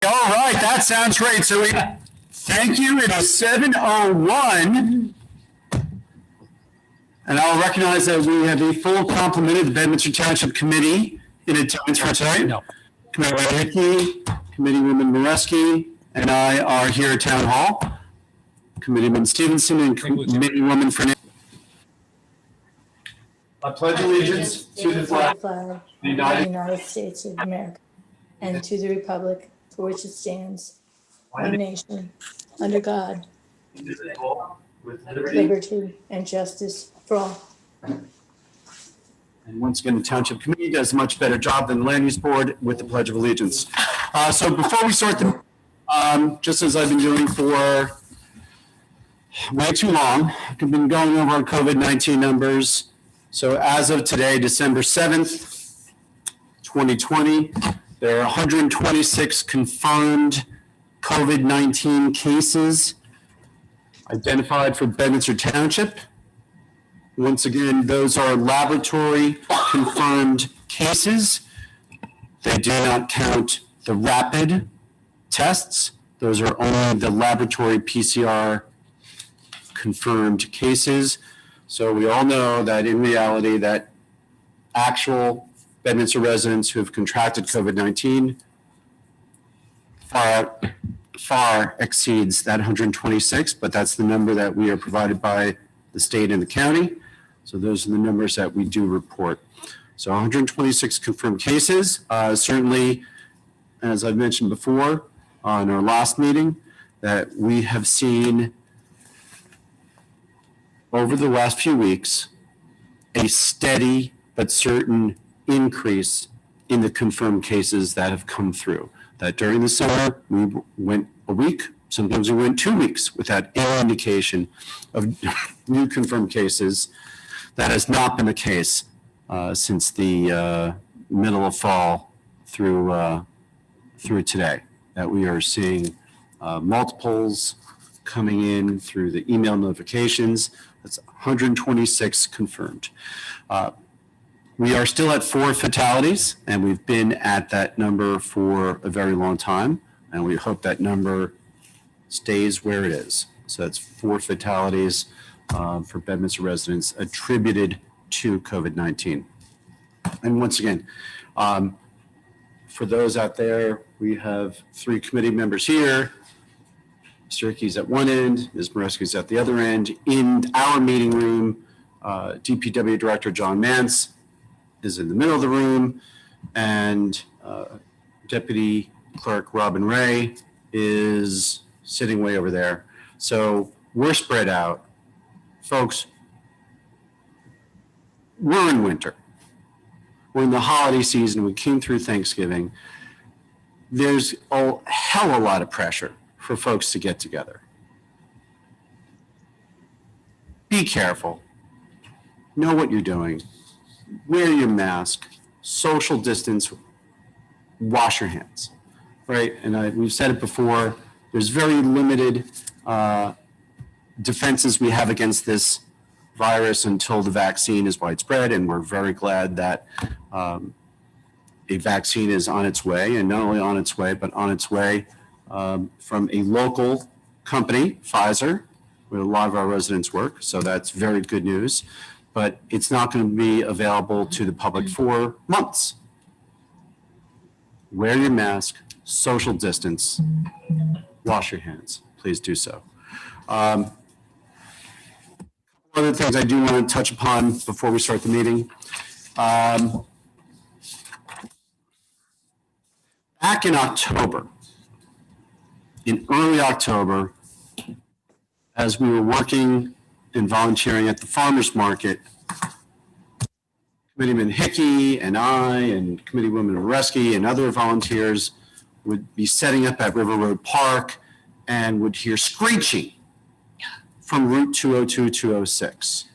All right, that sounds great. So thank you. It is 7:01. And I'll recognize that we have a full complement of the Bedminster Township Committee in attendance for tonight. No. Committeewoman Hickey, Committeewoman Moreski, and I are here at Town Hall. Committeeman Stevenson and Committeewoman Fernandez. I pledge allegiance to the flag of the United States of America and to the republic for which it stands, one nation, under God, indivisible, with liberty and justice for all. And once again, the Township Committee does a much better job than the Land Use Board with the Pledge of Allegiance. So before we start, just as I've been doing for way too long, I've been going over our COVID-19 numbers. So as of today, December 7th, 2020, there are 126 confirmed COVID-19 cases identified for Bedminster Township. Once again, those are laboratory confirmed cases. They do not count the rapid tests. Those are only the laboratory PCR confirmed cases. So we all know that in reality that actual Bedminster residents who have contracted COVID-19 far exceeds that 126, but that's the number that we are provided by the state and the county. So those are the numbers that we do report. So 126 confirmed cases. Certainly, as I've mentioned before on our last meeting, that we have seen over the last few weeks a steady but certain increase in the confirmed cases that have come through. That during the summer, we went a week, sometimes we went 2 weeks without any indication of new confirmed cases. That has not been the case since the middle of fall through today, that we are seeing multiples coming in through the email notifications. That's 126 confirmed. We are still at 4 fatalities, and we've been at that number for a very long time, and we hope that number stays where it is. So that's 4 fatalities for Bedminster residents attributed to COVID-19. And once again, for those out there, we have 3 committee members here. Mr. Hickey's at one end, Ms. Moreski's at the other end. In our meeting room, DPW Director John Mance is in the middle of the room, and Deputy Clerk Robin Ray is sitting way over there. So we're spread out. Folks, we're in winter. We're in the holiday season. We came through Thanksgiving. There's a hell of a lot of pressure for folks to get together. Be careful. Know what you're doing. Wear your mask. Social distance. Wash your hands. Right? And we've said it before. There's very limited defenses we have against this virus until the vaccine is widespread, and we're very glad that a vaccine is on its way, and not only on its way, but on its way from a local company, Pfizer, where a lot of our residents work. So that's very good news, but it's not going to be available to the public for months. Wear your mask, social distance, wash your hands. Please do so. Other things I do want to touch upon before we start the meeting. Back in October, in early October, as we were working and volunteering at the farmers market, Committeeman Hickey and I and Committeewoman Moreski and other volunteers would be setting up at River Road Park and would hear screeching from Route 202, 206.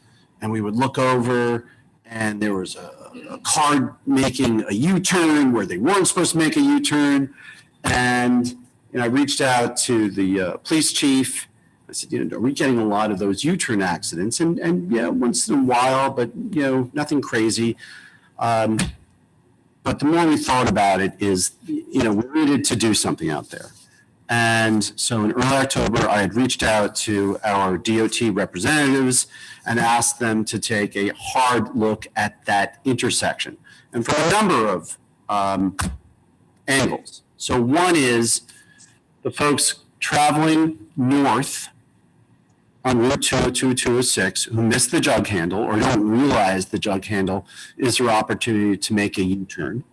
And we would look over, and there was a car making a U-turn where they weren't supposed to make a U-turn. And I reached out to the police chief. I said, are we getting a lot of those U-turn accidents? And yeah, once in a while, but nothing crazy. But the more we thought about it is, we needed to do something out there. And so in early October, I had reached out to our DOT representatives and asked them to take a hard look at that intersection. And from a number of angles. So one is the folks traveling north on Route 202, 206 who miss the jug handle or don't realize the jug handle is their opportunity to make a U-turn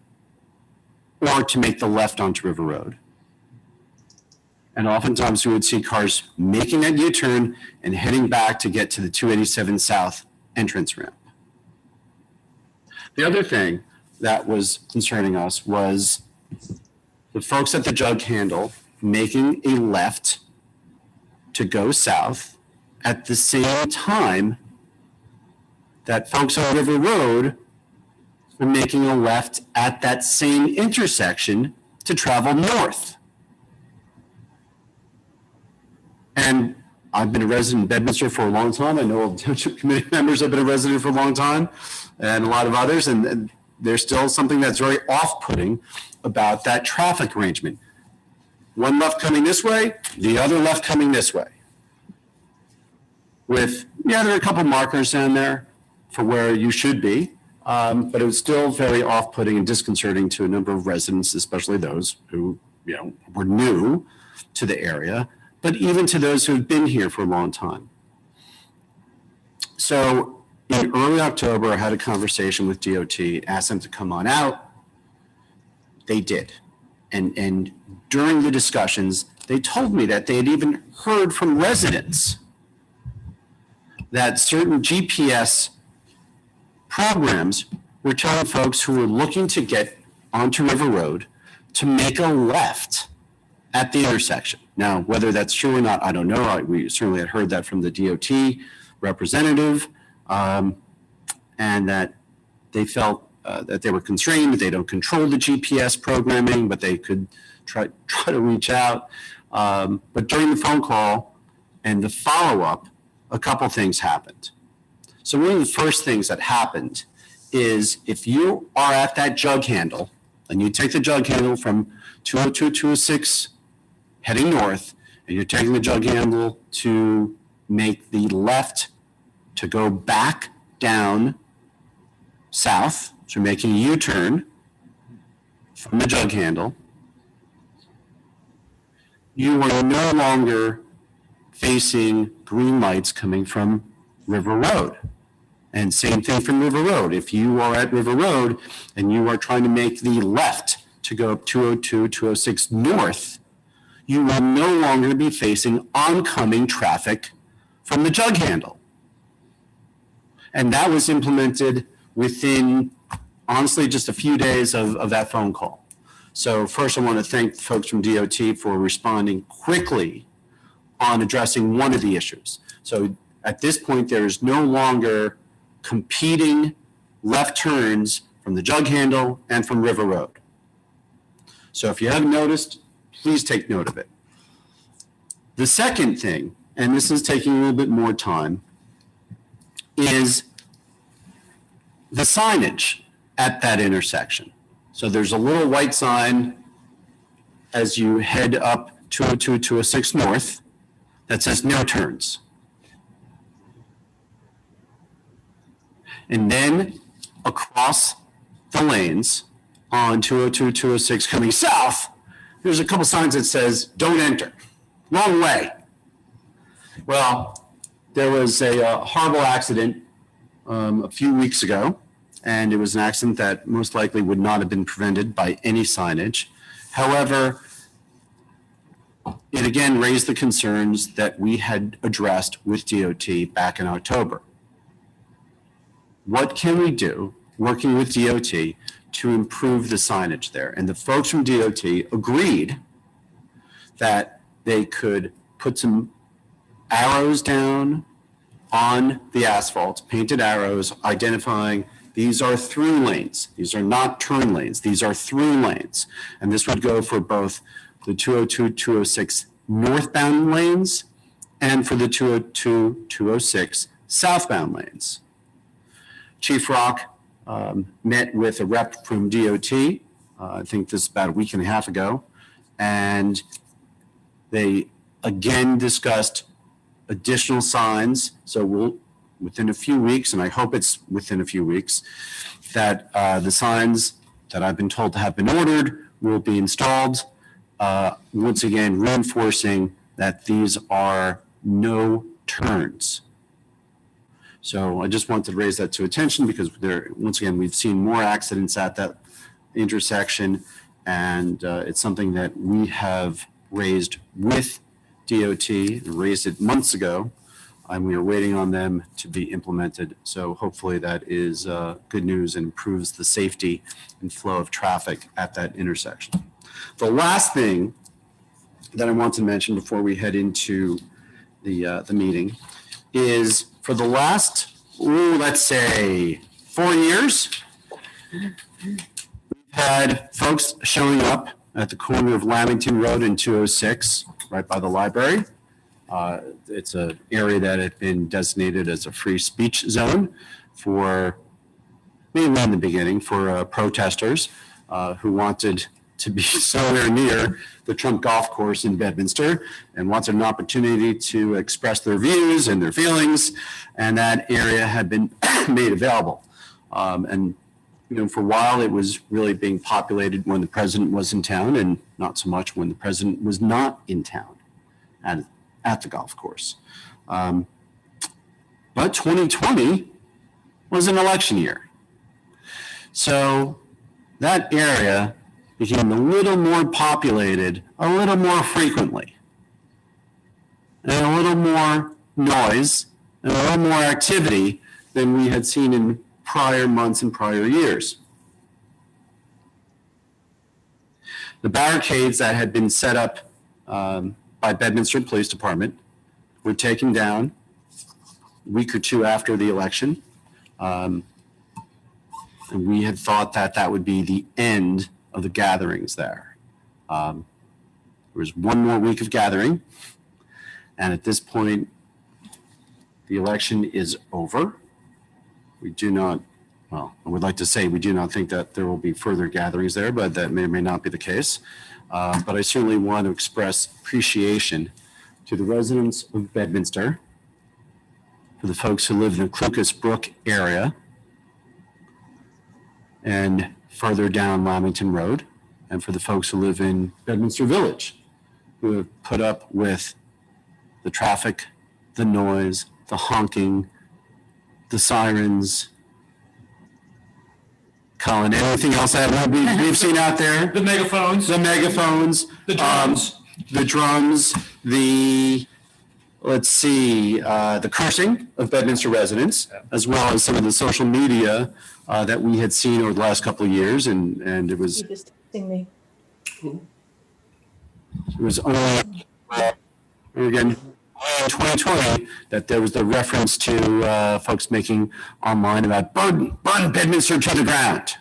or to make the left onto River Road. And oftentimes we would see cars making that U-turn and heading back to get to the 287 South entrance ramp. The other thing that was concerning us was the folks at the jug handle making a left to go south at the same time that folks on River Road were making a left at that same intersection to travel north. And I've been a resident in Bedminster for a long time. I know all the Township Committee members have been a resident for a long time, and a lot of others, and there's still something that's very off-putting about that traffic arrangement. One left coming this way, the other left coming this way. There are a couple markers down there for where you should be, but it was still very off-putting and disconcerting to a number of residents, especially those who, were new to the area, but even to those who have been here for a long time. So in early October, I had a conversation with DOT, asked them to come on out. They did. And during the discussions, they told me that they had even heard from residents that certain GPS programs were telling folks who were looking to get onto River Road to make a left at the intersection. Now, whether that's true or not, I don't know. We certainly had heard that from the DOT representative, and that they felt that they were constrained, that they don't control the GPS programming, but they could try to reach out. But during the phone call and the follow-up, a couple things happened. So one of the first things that happened is if you are at that jug handle, and you take the jug handle from 202, 206 heading north, and you're taking the jug handle to make the left to go back down south, so you're making a U-turn from the jug handle, you are no longer facing green lights coming from River Road. And same thing from River Road. If you are at River Road and you are trying to make the left to go up 202, 206 north, you will no longer be facing oncoming traffic from the jug handle. And that was implemented within, honestly, just a few days of that phone call. So first, I want to thank the folks from DOT for responding quickly on addressing one of the issues. So at this point, there is no longer competing left turns from the jug handle and from River Road. So if you haven't noticed, please take note of it. The second thing, and this is taking a little bit more time, is the signage at that intersection. So there's a little white sign as you head up 202, 206 north that says no turns. And then across the lanes on 202, 206 coming south, there's a couple signs that says don't enter, wrong way. Well, there was a horrible accident a few weeks ago, and it was an accident that most likely would not have been prevented by any signage. However, it again raised the concerns that we had addressed with DOT back in October. What can we do, working with DOT, to improve the signage there? And the folks from DOT agreed that they could put some arrows down on the asphalt, painted arrows identifying these are through lanes. These are not turn lanes. These are through lanes. And this would go for both the 202, 206 northbound lanes and for the 202, 206 southbound lanes. Chief Rock met with a rep from DOT. I think this is about a week and a half ago. And they again discussed additional signs. So we'll, within a few weeks, and I hope it's within a few weeks, that the signs that I've been told to have been ordered will be installed. Once again, reinforcing that these are no turns. So I just wanted to raise that to attention because once again, we've seen more accidents at that intersection, and it's something that we have raised with DOT, raised it months ago, and we are waiting on them to be implemented. So hopefully that is good news and improves the safety and flow of traffic at that intersection. The last thing that I want to mention before we head into the meeting is for the last, let's say 4 years, we've had folks showing up at the corner of Lamington Road and 206, right by the library. It's an area that had been designated as a free speech zone for, mainly in the beginning, for protesters who wanted to be somewhere near the Trump Golf Course in Bedminster and wanted an opportunity to express their views and their feelings, and that area had been made available. And you know, for a while it was really being populated when the president was in town, and not so much when the president was not in town at the golf course. But 2020 was an election year. So that area became a little more populated, a little more frequently, and a little more noise, and a little more activity than we had seen in prior months and prior years. The barricades that had been set up by Bedminster Police Department were taken down a week or two after the election. And we had thought that that would be the end of the gatherings there. There was one more week of gathering. And at this point, the election is over. We do not, well, I would like to say we do not think that there will be further gatherings there, but that may or may not be the case. But I certainly want to express appreciation to the residents of Bedminster, for the folks who live in the Clucas Brook area and further down Lamington Road, and for the folks who live in Bedminster Village, who have put up with the traffic, the noise, the honking, the sirens, Colin, anything else that we've seen out there? The megaphones. The megaphones. The drums. The drums, let's see, the cursing of Bedminster residents, as well as some of the social media that we had seen over the last couple of years. And it was, You just texting me. it was only, again, in 2020 that there was the reference to folks making online about burn Bedminster to the ground.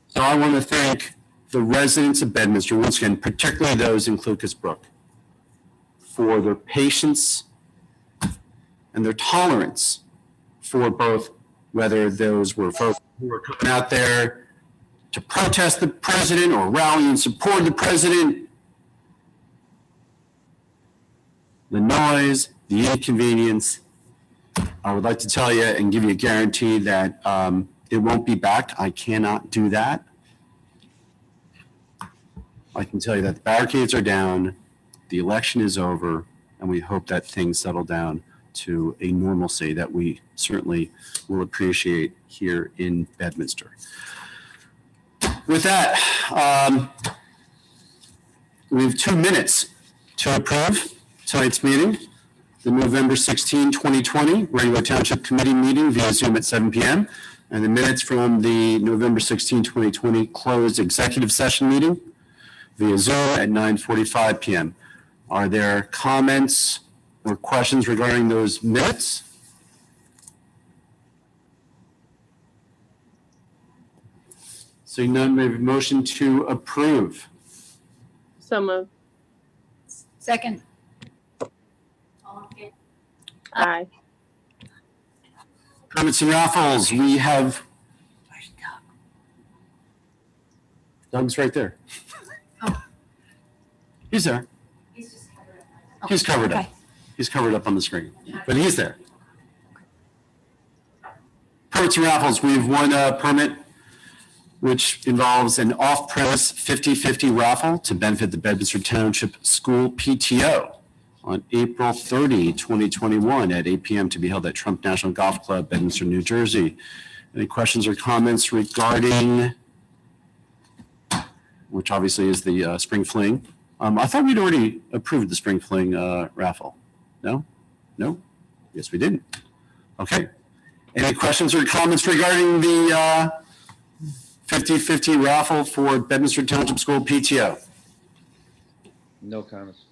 So I want to thank the residents of Bedminster, once again, particularly those in Clucas Brook, for their patience and their tolerance for both, whether those were folks who were coming out there to protest the president or rally in support of the president, the noise, the inconvenience. I would like to tell you and give you a guarantee that it won't be back. I cannot do that. I can tell you that the barricades are down, the election is over, and we hope that things settle down to a normalcy that we certainly will appreciate here in Bedminster. With that, we have 2 minutes to approve tonight's meeting, the November 16, 2020 regular Township Committee meeting via Zoom at 7 p.m. and the minutes from the November 16, 2020 closed executive session meeting via Zoom at 9:45 p.m. Are there comments or questions regarding those minutes? Seeing none, may I have a motion to approve? So moved. Second. Aye. Permits and raffles, we have. Doug's right there. He's there. He's covered up. He's covered up on the screen, but he's there. Permits and raffles, we have one permit which involves an off-premise 50-50 raffle to benefit the Bedminster Township School PTO on April 30, 2021 at 8 p.m. to be held at Trump National Golf Club, Bedminster, New Jersey. Any questions or comments regarding, which obviously is the Spring Fling? I thought we'd already approved the Spring Fling raffle. No? No? Yes, we didn't. Okay. Any questions or comments regarding the 50-50 raffle for Bedminster Township School PTO? No comments.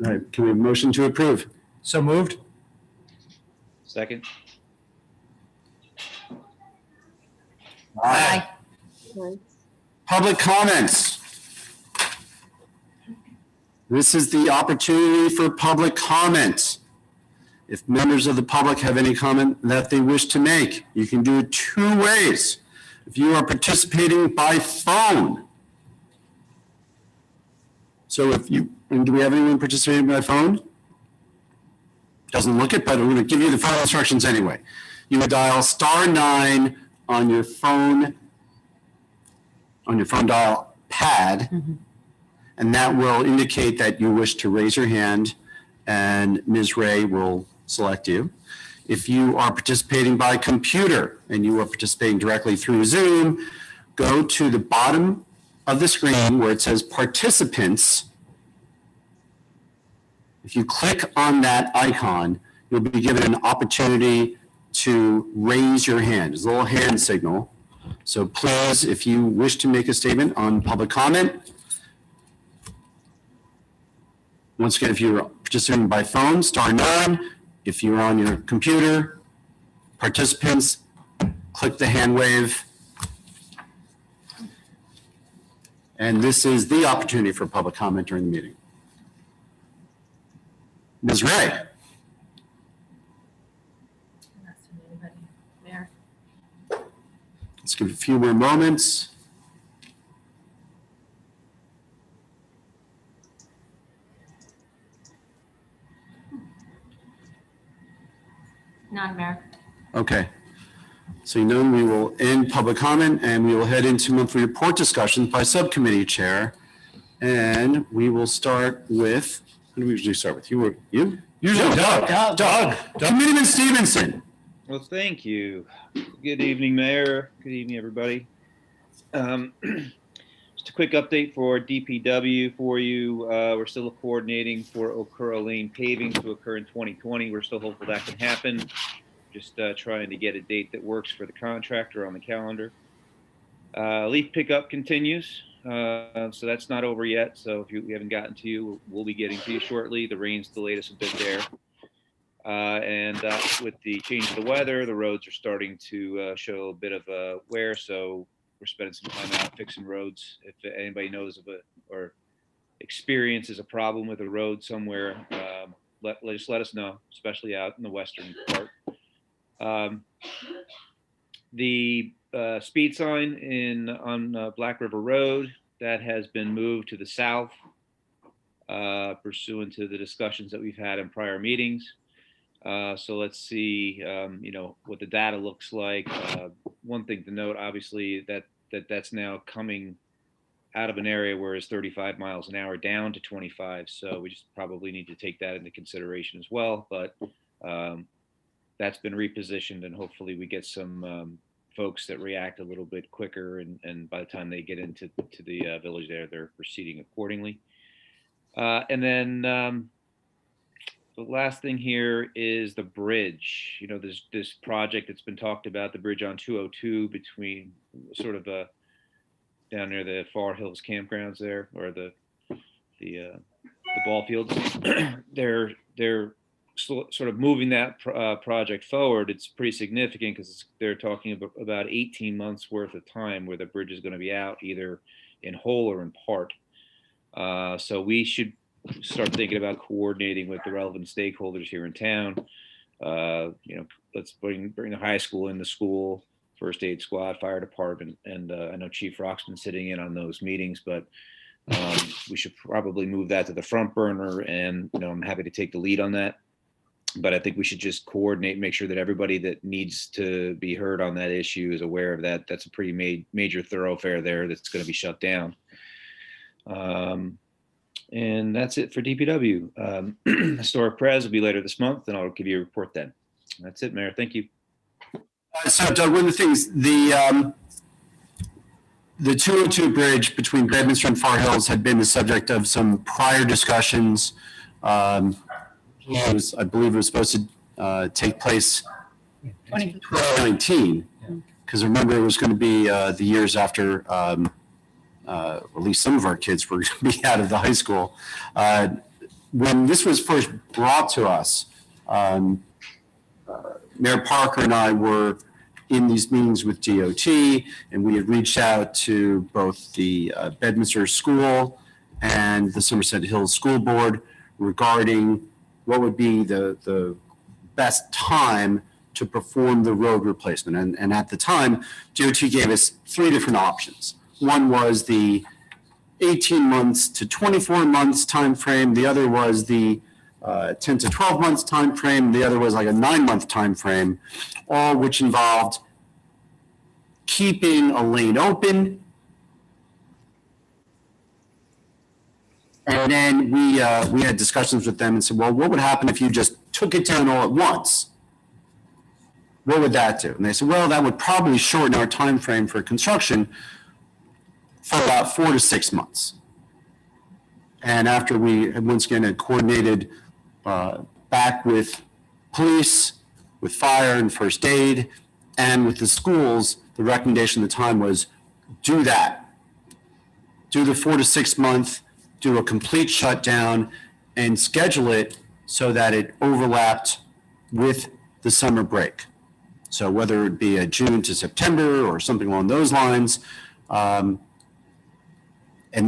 All right, can we have a motion to approve? So moved. Second. Aye. Aye. Public comments. This is the opportunity for public comment. If members of the public have any comment that they wish to make, you can do it two ways. If you are participating by phone. So if you, and do we have anyone participating by phone? Doesn't look it, but I'm going to give you the phone instructions anyway. You would dial *9 on your phone dial pad, and that will indicate that you wish to raise your hand, and Ms. Ray will select you. If you are participating by computer and you are participating directly through Zoom, go to the bottom of the screen where it says participants. If you click on that icon, you'll be given an opportunity to raise your hand. It's a little hand signal. So please, if you wish to make a statement on public comment, once again, if you're participating by phone, *9. If you're on your computer, participants, click the hand wave. And this is the opportunity for public comment during the meeting. Ms. Ray. Let's give it a few more moments. Non-American. Okay. Seeing none, we will end public comment and we will head into monthly report discussions by subcommittee chair. And we will start with, who do we usually start with? You? Usually No, Doug. Committeeman Stevenson. Well, thank you. Good evening, Mayor. Good evening, everybody. Just a quick update for DPW for you. We're still coordinating for Okura Lane paving to occur in 2020. We're still hopeful that can happen. Just trying to get a date that works for the contractor on the calendar. Leaf pickup continues. So that's not over yet. So if we haven't gotten to you, we'll be getting to you shortly. The rain's delayed us a bit there. And with the change of the weather, the roads are starting to show a bit of wear. So we're spending some time out fixing roads. If anybody knows of it or experiences a problem with a road somewhere, just let us know, especially out in the western part. The speed sign on Black River Road, that has been moved to the south pursuant to the discussions that we've had in prior meetings. So let's see, what the data looks like. One thing to note, obviously, that's now coming out of an area where it's 35 miles an hour down to 25. So we just probably need to take that into consideration as well. But that's been repositioned, and hopefully we get some folks that react a little bit quicker. And by the time they get into the village there, they're proceeding accordingly. And then the last thing here is the bridge. There's this project that's been talked about, the bridge on 202 between sort of down near the Far Hills campgrounds there, or the ball fields. They're sort of moving that project forward. It's pretty significant because they're talking about 18 months worth of time where the bridge is going to be out either in whole or in part. So we should start thinking about coordinating with the relevant stakeholders here in town Let's bring the high school in the school, first aid squad, fire department, and I know Chief Rock's been sitting in on those meetings, but we should probably move that to the front burner, and I'm happy to take the lead on that. But I think we should just coordinate, make sure that everybody that needs to be heard on that issue is aware of that. That's a pretty major thoroughfare there that's going to be shut down. And that's it for DPW. Historic Pres will be later this month, and I'll give you a report then. That's it, Mayor. Thank you. So, Doug, one of the things, the 202 bridge between Bedminster and Far Hills had been the subject of some prior discussions. I believe it was supposed to take place 2019, because remember it was going to be the years after, at least some of our kids were going to be out of the high school. When this was first brought to us, Mayor Parker and I were in these meetings with DOT, and we had reached out to both the Bedminster School and the Somerset Hills School Board regarding what would be the best time to perform the road replacement. And at the time, DOT gave us 3 different options. One was the 18 months to 24 months time frame. The other was the 10 to 12 months time frame. The other was like a 9-month time frame, all which involved keeping a lane open. And then we had discussions with them and said, well, what would happen if you just took it down all at once? What would that do? And they said, well, that would probably shorten our time frame for construction for about 4 to 6 months. And after we once again had coordinated back with police, with fire and first aid, and with the schools, the recommendation at the time was do that. Do the 4 to 6 month, do a complete shutdown, and schedule it so that it overlapped with the summer break. So whether it be a June to September or something along those lines, and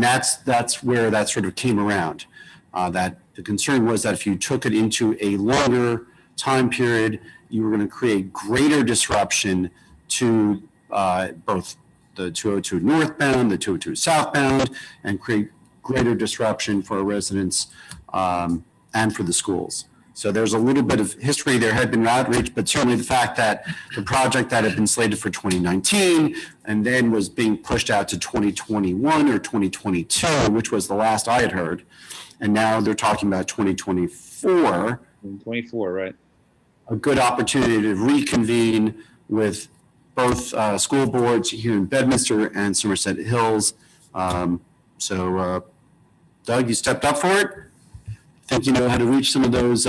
that's where that sort of came around. That the concern was that if you took it into a longer time period, you were going to create greater disruption to both the 202 northbound, the 202 southbound, and create greater disruption for our residents and for the schools. So there's a little bit of history. There had been outreach, but certainly the fact that the project that had been slated for 2019 and then was being pushed out to 2021 or 2022, which was the last I had heard, and now they're talking about 2024. 24, right? A good opportunity to reconvene with both school boards here in Bedminster and Somerset Hills. So, Doug, you stepped up for it. I think you know how to reach some of those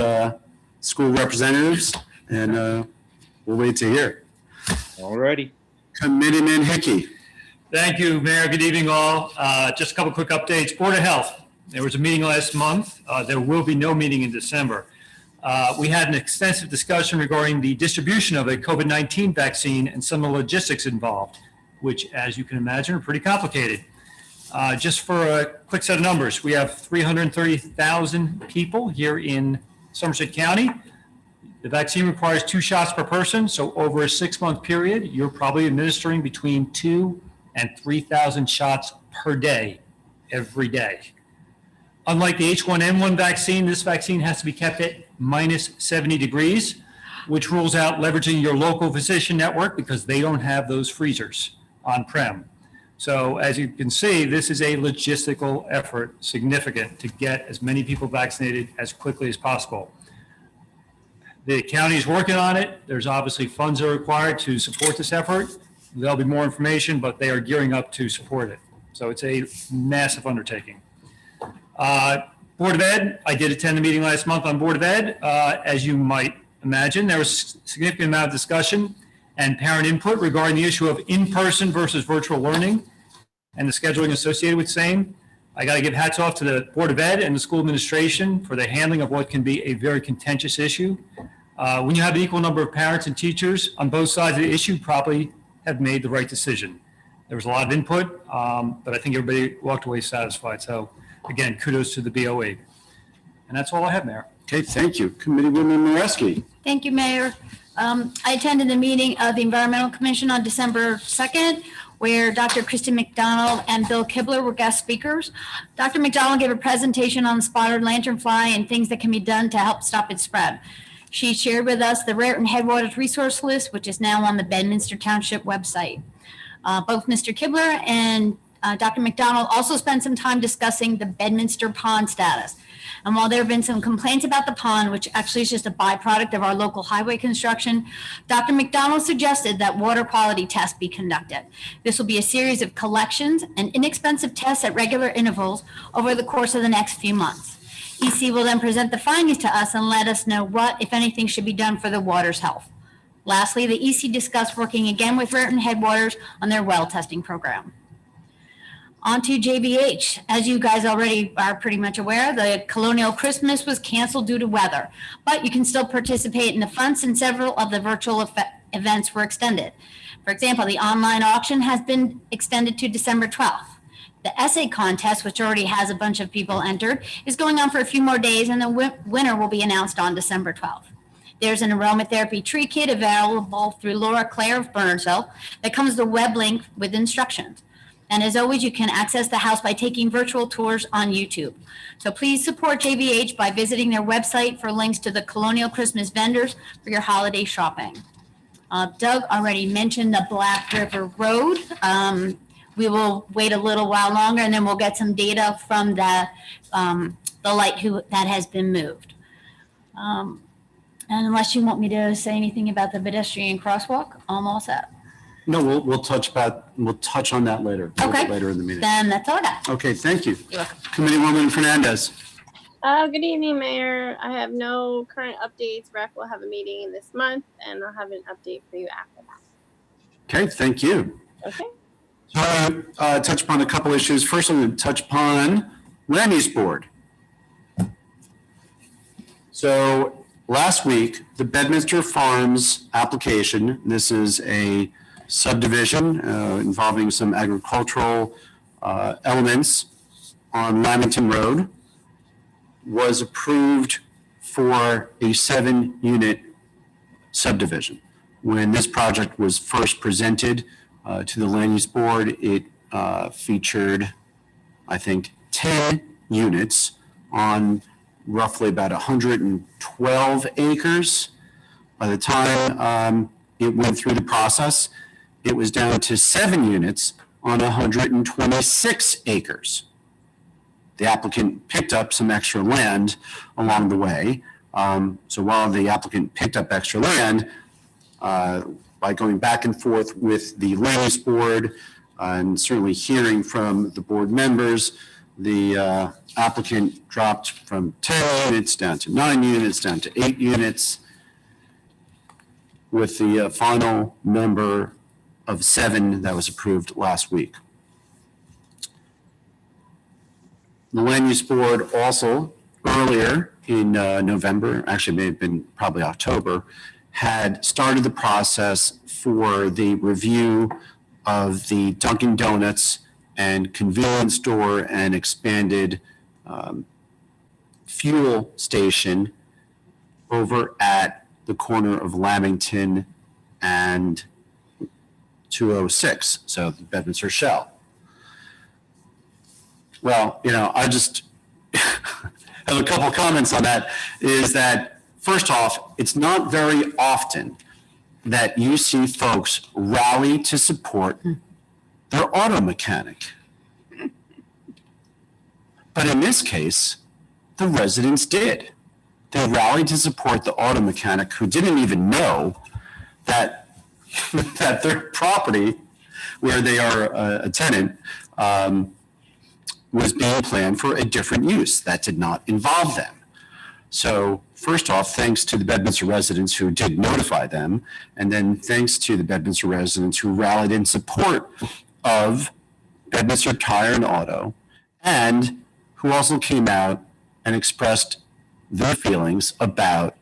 school representatives, and we'll wait to hear. All righty. Committeeman Hickey. Thank you, Mayor. Good evening, all. Just a couple quick updates. Board of Health. There was a meeting last month. There will be no meeting in December. We had an extensive discussion regarding the distribution of a COVID-19 vaccine and some of the logistics involved, which, as you can imagine, are pretty complicated. Just for a quick set of numbers, we have 330,000 people here in Somerset County. The vaccine requires 2 shots per person, so over a 6-month period, you're probably administering between 2,000 and 3,000 shots per day, every day. Unlike the H1N1 vaccine, this vaccine has to be kept at minus 70 degrees, which rules out leveraging your local physician network because they don't have those freezers on-prem. So as you can see, this is a logistical effort, significant, to get as many people vaccinated as quickly as possible. The county is working on it. There's obviously funds that are required to support this effort. There'll be more information, but they are gearing up to support it. So it's a massive undertaking. Board of Ed, I did attend the meeting last month on Board of Ed. As you might imagine, there was a significant amount of discussion and parent input regarding the issue of in-person versus virtual learning and the scheduling associated with same. I got to give hats off to the Board of Ed and the school administration for the handling of what can be a very contentious issue. When you have an equal number of parents and teachers on both sides of the issue, probably have made the right decision. There was a lot of input, but I think everybody walked away satisfied. So again, kudos to the BOE. And that's all I have, Mayor. Okay, thank you. Committeewoman Moreski. Thank you, Mayor. I attended the meeting of the Environmental Commission on December 2nd, where Dr. Kristen McDonald and Bill Kibler were guest speakers. Dr. McDonald gave a presentation on the spotted lanternfly and things that can be done to help stop its spread. She shared with us the Raritan Headwaters resource list, which is now on the Bedminster Township website. Both Mr. Kibler and Dr. McDonald also spent some time discussing the Bedminster pond status. And while there have been some complaints about the pond, which actually is just a byproduct of our local highway construction, Dr. McDonald suggested that water quality tests be conducted. This will be a series of collections and inexpensive tests at regular intervals over the course of the next few months. EC will then present the findings to us and let us know what, if anything, should be done for the water's health. Lastly, the EC discussed working again with Raritan Headwaters on their well testing program. On to JBH. As you guys already are pretty much aware, the Colonial Christmas was canceled due to weather, but you can still participate in the funds and several of the virtual events were extended. For example, the online auction has been extended to December 12th. The essay contest, which already has a bunch of people entered, is going on for a few more days, and the winner will be announced on December 12th. There's an aromatherapy tree kit available through Laura Claire of Burnsville that comes with a web link with instructions. And as always, you can access the house by taking virtual tours on YouTube. So please support JBH by visiting their website for links to the Colonial Christmas vendors for your holiday shopping. Doug already mentioned the Black River Road. We will wait a little while longer, and then we'll get some data from the light that has been moved. And unless you want me to say anything about the pedestrian crosswalk, I'm all set. No, we'll touch on that later. Okay. Later in the meeting. Then that's all I got. Okay, thank you. You're welcome. Committeewoman Fernandez. Good evening, Mayor. I have no current updates. REC will have a meeting this month, and I'll have an update for you after that. Okay, thank you. Okay. So I'll touch upon a couple issues. First, I'm going to touch upon Land Use Board. So last week, the Bedminster Farms application, this is a subdivision involving some agricultural elements on Lamington Road, was approved for a 7-unit subdivision. When this project was first presented to the Land Use Board, it featured, I think, 10 units on roughly about 112 acres. By the time it went through the process, it was down to 7 units on 126 acres. The applicant picked up some extra land along the way. So while the applicant picked up extra land, by going back and forth with the Land Use Board and certainly hearing from the board members, the applicant dropped from 10 units down to 9 units, down to 8 units, with the final number of 7 that was approved last week. The Land Use Board also earlier in November, actually may have been probably October, had started the process for the review of the Dunkin' Donuts and convenience store and expanded fuel station over at the corner of Lamington and 206, so the Bedminster Shell. Well, I just have a couple comments on that, is that first off, it's not very often that you see folks rally to support their auto mechanic. But in this case, the residents did. They rallied to support the auto mechanic who didn't even know that, that their property, where they are a tenant, was being planned for a different use that did not involve them. So first off, thanks to the Bedminster residents who did notify them, and then thanks to the Bedminster residents who rallied in support of Bedminster Tire and Auto, and who also came out and expressed their feelings about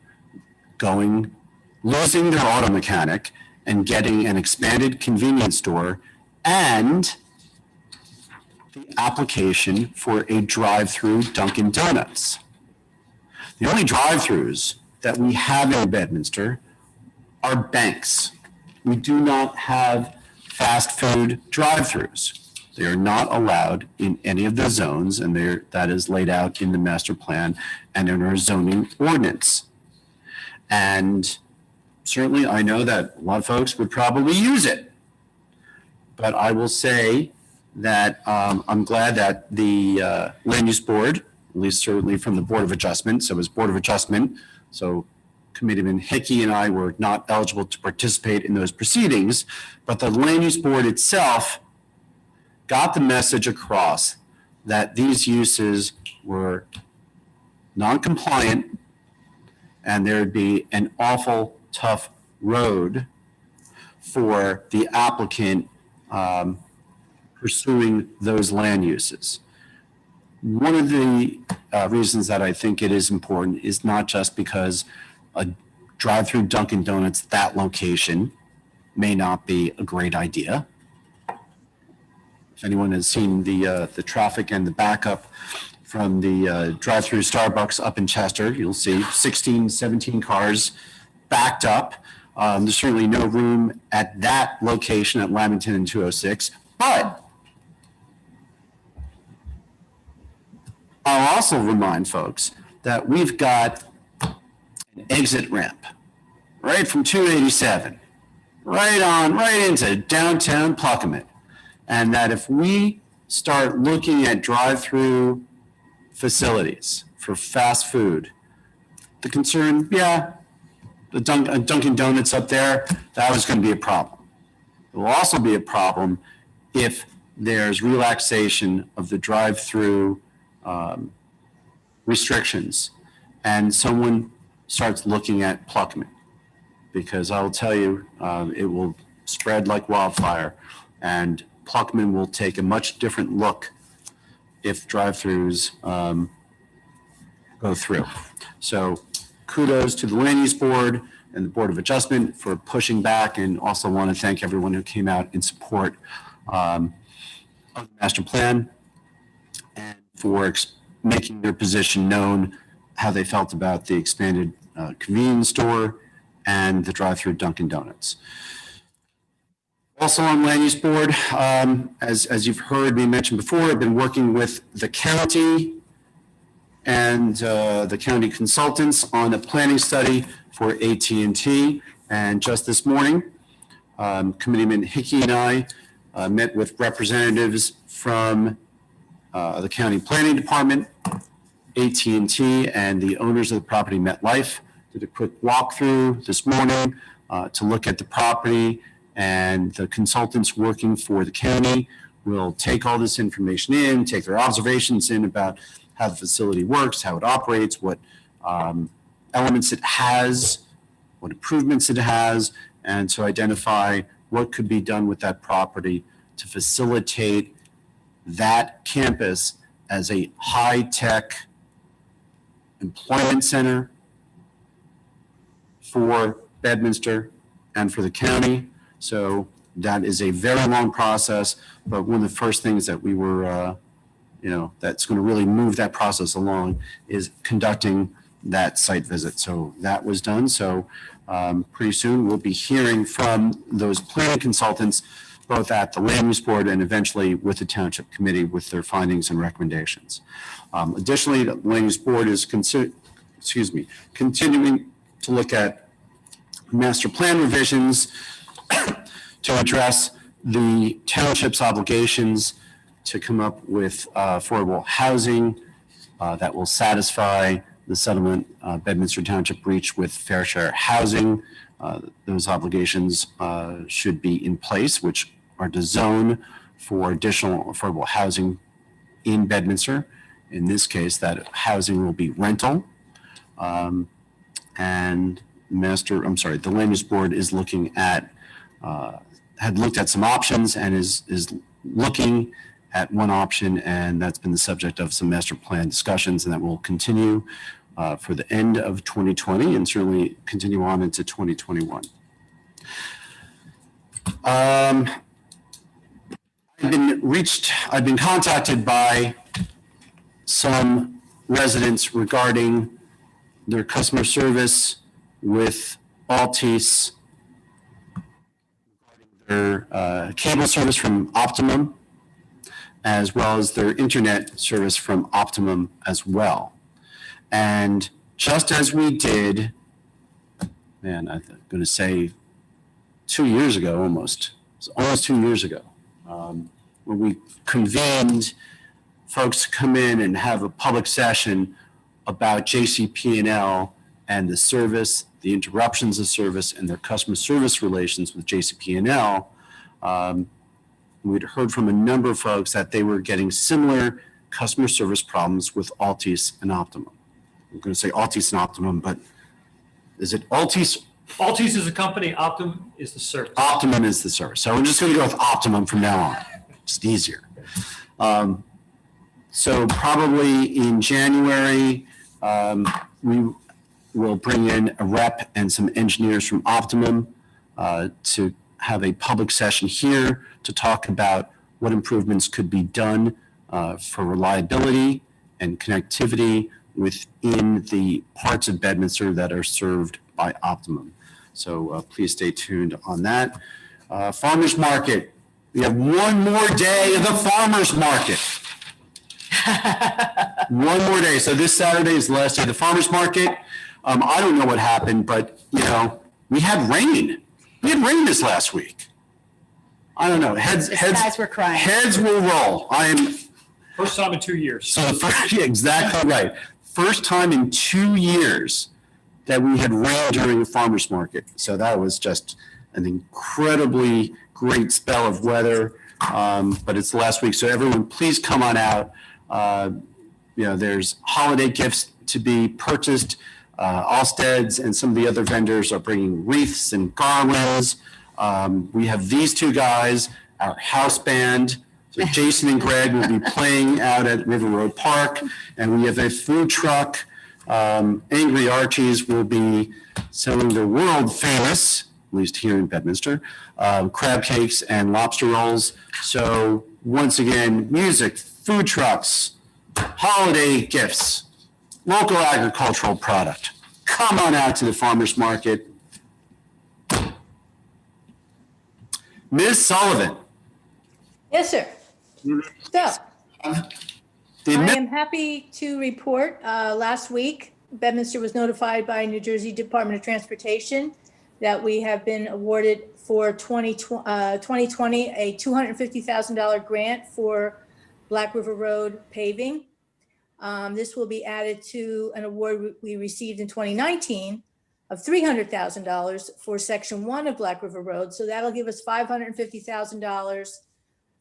losing their auto mechanic and getting an expanded convenience store and the application for a drive-through Dunkin' Donuts. The only drive-throughs that we have in Bedminster are banks. We do not have fast food drive-throughs. They are not allowed in any of the zones, and that is laid out in the master plan and in our zoning ordinance. And certainly I know that a lot of folks would probably use it. But I will say that I'm glad that the Land Use Board, at least certainly from the Board of Adjustment, so as Board of Adjustment, so Committeeman Hickey and I were not eligible to participate in those proceedings, but the Land Use Board itself got the message across that these uses were non-compliant and there'd be an awful tough road for the applicant pursuing those land uses. One of the reasons that I think it is important is not just because a drive-through Dunkin' Donuts, that location may not be a great idea. If anyone has seen the traffic and the backup from the drive-through Starbucks up in Chester, you'll see 16, 17 cars backed up. There's certainly no room at that location at Lamington and 206, but I'll also remind folks that we've got an exit ramp right from 287, right into downtown Pluckermit. And that if we start looking at drive-through facilities for fast food, the concern, the Dunkin' Donuts up there, that was going to be a problem. It will also be a problem if there's relaxation of the drive-through restrictions and someone starts looking at Pluckermit, because I'll tell you, it will spread like wildfire, and Pluckermit will take a much different look if drive-throughs go through. So kudos to the Land Use Board and the Board of Adjustment for pushing back, and also want to thank everyone who came out in support of the master plan and for making their position known, how they felt about the expanded convenience store and the drive-through Dunkin' Donuts. Also on Land Use Board, as you've heard me mention before, I've been working with the county and the county consultants on a planning study for AT&T. And just this morning, Committeeman Hickey and I met with representatives from the county planning department, AT&T, and the owners of the property, MetLife. Did a quick walkthrough this morning to look at the property, and the consultants working for the county will take all this information in, take their observations in about how the facility works, how it operates, what elements it has, what improvements it has, and to identify what could be done with that property to facilitate that campus as a high-tech employment center for Bedminster and for the county. So that is a very long process, but one of the first things that we were, that's going to really move that process along is conducting that site visit. So that was done. So pretty soon we'll be hearing from those planning consultants, both at the Land Use Board and eventually with the Township Committee with their findings and recommendations. Additionally, the Land Use Board is continuing to look at master plan revisions to address the township's obligations to come up with affordable housing that will satisfy the settlement Bedminster Township reached with fair share housing. Those obligations should be in place, which are to zone for additional affordable housing in Bedminster. In this case, that housing will be rental. And the Land Use Board is looking at, had looked at some options and is looking at one option, and that's been the subject of some master plan discussions, and that will continue for the end of 2020 and certainly continue on into 2021. I've been contacted by some residents regarding their customer service with Altice, their cable service from Optimum, as well as their internet service from Optimum as well. And just as we did, man, I'm going to say 2 years ago almost. It was almost 2 years ago when we convened folks to come in and have a public session about JCP&L and the service, the interruptions of service, and their customer service relations with JCP&L. We'd heard from a number of folks that they were getting similar customer service problems with Altice and Optimum. I'm going to say Altice and Optimum, but is it Altice? Altice is the company, Optimum is the service. Optimum is the service. So we're just going to go with Optimum from now on. It's easier. So probably in January, we will bring in a rep and some engineers from Optimum to have a public session here to talk about what improvements could be done for reliability and connectivity within the parts of Bedminster that are served by Optimum. So please stay tuned on that. Farmers Market. We have one more day of the Farmers Market. One more day. So this Saturday is the last day of the Farmers Market. I don't know what happened, but we had rain. We had rain this last week. I don't know. Heads Guys were crying. Heads will roll. First time in 2 years. So yeah, exactly right. First time in 2 years that we had rain during the farmers market. So that was just an incredibly great spell of weather. But it's the last week, so everyone, please come on out. There's holiday gifts to be purchased. Allsteads and some of the other vendors are bringing wreaths and garlands. We have these two guys, our house band. So Jason and Greg will be playing out at River Road Park, and we have a food truck. Angry Archies will be selling the world famous, at least here in Bedminster, crab cakes and lobster rolls. So once again, music, food trucks, holiday gifts, local agricultural product. Come on out to the farmers market. Ms. Sullivan. Yes, sir. So I The am happy to report, last week, Bedminster was notified by New Jersey Department of Transportation that we have been awarded for 2020 a $250,000 grant for Black River Road paving. This will be added to an award we received in 2019 of $300,000 for Section 1 of Black River Road. So that'll give us $550,000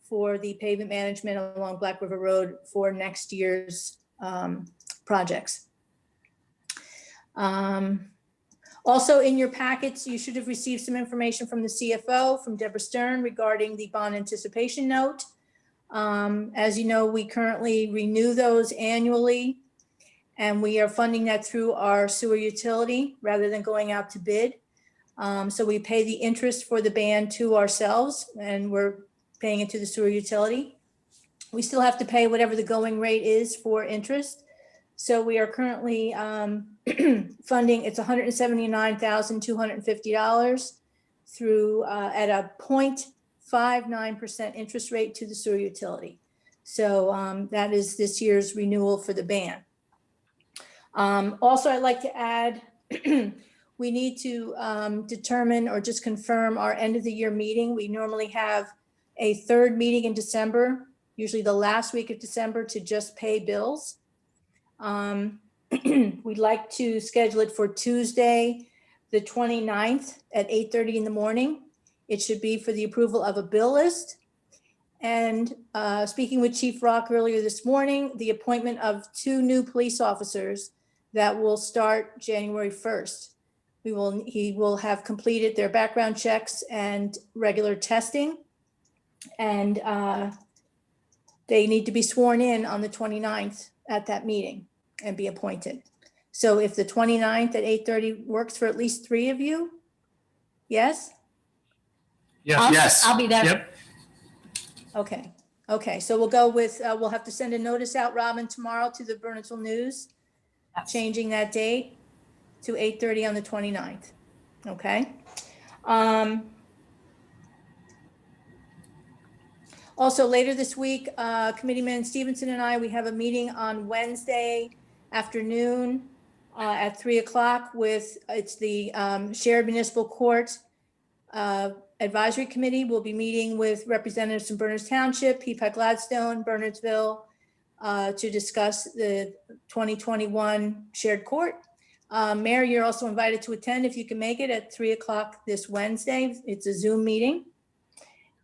for the pavement management along Black River Road for next year's projects. Also in your packets, you should have received some information from the CFO, from Deborah Stern, regarding the bond anticipation note. As you know, we currently renew those annually, and we are funding that through our sewer utility rather than going out to bid. So we pay the interest for the band to ourselves, and we're paying it to the sewer utility. We still have to pay whatever the going rate is for interest. So we are currently funding, it's $179,250 through at a 0.59% interest rate to the sewer utility. So that is this year's renewal for the ban. Also, I'd like to add, we need to determine or just confirm our end of the year meeting. We normally have a third meeting in December, usually the last week of December, to just pay bills. We'd like to schedule it for Tuesday, the 29th at 8:30 in the morning. It should be for the approval of a bill list. And speaking with Chief Rock earlier this morning, the appointment of 2 new police officers that will start January 1st. He will have completed their background checks and regular testing. And they need to be sworn in on the 29th at that meeting and be appointed. So if the 29th at 8:30 works for at least 3 of you, yes? Yes. Yes. I'll be there. Yep. Okay, so we'll go with, we'll have to send a notice out, Robin, tomorrow to the Burnsville News, changing that date. to 8:30 on the 29th. Okay? Also, later this week, Committeeman Stevenson and I, we have a meeting on Wednesday afternoon at 3 o'clock with, it's the Shared Municipal Court Advisory Committee. We'll be meeting with representatives from Berners Township, Peapack Gladstone, Bernardsville, to discuss the 2021 Shared Court. Mayor, you're also invited to attend if you can make it at 3 o'clock this Wednesday. It's a Zoom meeting.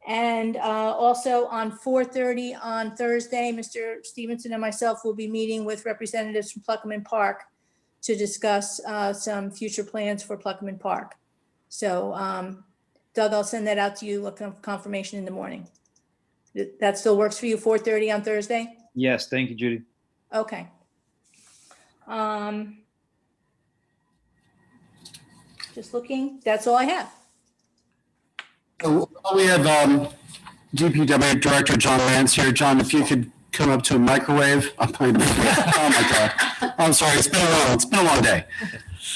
And also on 4:30 on Thursday, Mr. Stevenson and myself will be meeting with representatives from Pluckerman Park to discuss some future plans for Pluckerman Park. So Doug, I'll send that out to you, a confirmation in the morning. That still works for you, 4:30 on Thursday? Yes, thank you, Judy. Okay. Just looking, that's all I have. So we have DPW Director John Lance here. John, if you could come up to a microwave. Oh my God. I'm sorry. It's been a long day.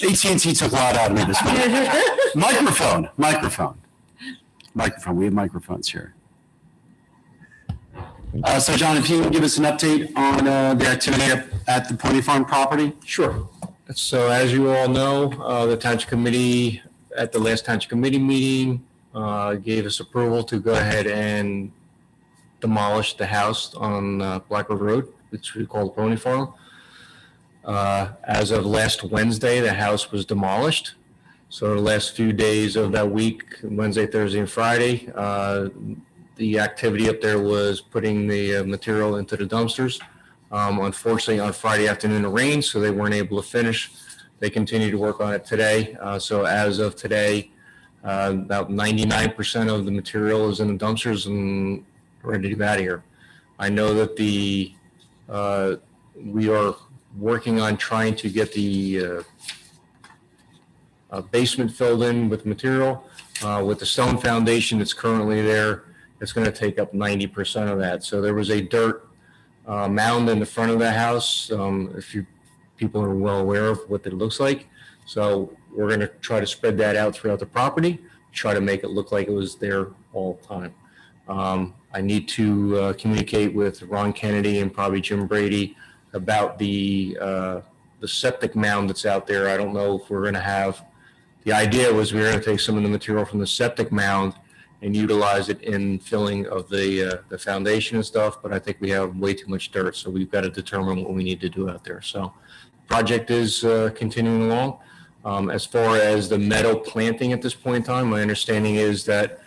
AT&T took a lot out of me this morning. Microphone. We have microphones here. So John, if you can give us an update on the activity at the Pony Farm property. Sure. So as you all know, the Township Committee, at the last Township Committee meeting, gave us approval to go ahead and demolish the house on Blackwood Road, which we call the Pony Farm. As of last Wednesday, the house was demolished. So the last few days of that week, Wednesday, Thursday, and Friday, the activity up there was putting the material into the dumpsters. Unfortunately, on Friday afternoon, it rained, so they weren't able to finish. They continue to work on it today. So as of today, about 99% of the material is in the dumpsters and ready to get out of here. I know that we are working on trying to get the basement filled in with material. With the stone foundation that's currently there, it's going to take up 90% of that. So there was a dirt mound in the front of the house, if you people are well aware of what it looks like. So we're going to try to spread that out throughout the property, try to make it look like it was there all the time. I need to communicate with Ron Kennedy and probably Jim Brady about the septic mound that's out there. I don't know if we're going to have, the idea was we were going to take some of the material from the septic mound and utilize it in filling of the foundation and stuff, but I think we have way too much dirt, so we've got to determine what we need to do out there. So project is continuing along. As far as the meadow planting at this point in time, my understanding is that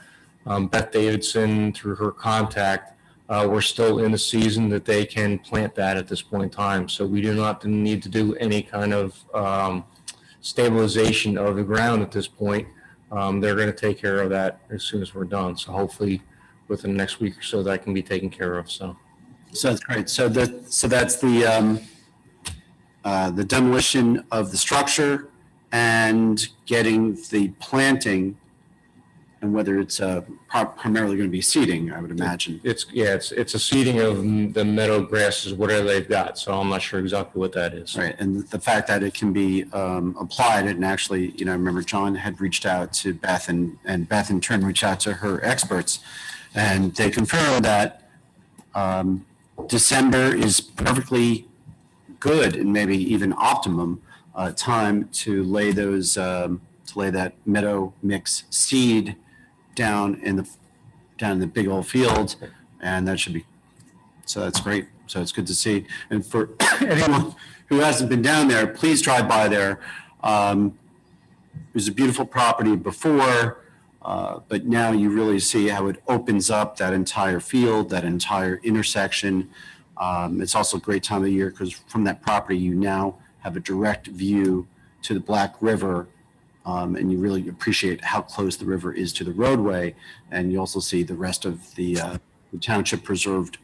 Beth Davidson, through her contact, we're still in the season that they can plant that at this point in time. So we do not need to do any kind of stabilization of the ground at this point. They're going to take care of that as soon as we're done. So hopefully within the next week or so that can be taken care of. So that's great. So that's the demolition of the structure and getting the planting, and whether it's primarily going to be seeding, I would imagine. it's a seeding of the meadow grasses, whatever they've got. So I'm not sure exactly what that is. Right, and the fact that it can be applied, and actually, I remember John had reached out to Beth, and Beth in turn reached out to her experts, and they confirmed that December is perfectly good and maybe even optimum time to lay those that meadow mix seed down in the big old field, and that should be, so that's great. So it's good to see. And for anyone who hasn't been down there, please drive by there. It was a beautiful property before, but now you really see how it opens up that entire field, that entire intersection. It's also a great time of year because from that property, you now have a direct view to the Black River, and you really appreciate how close the river is to the roadway. And you also see the rest of the township preserved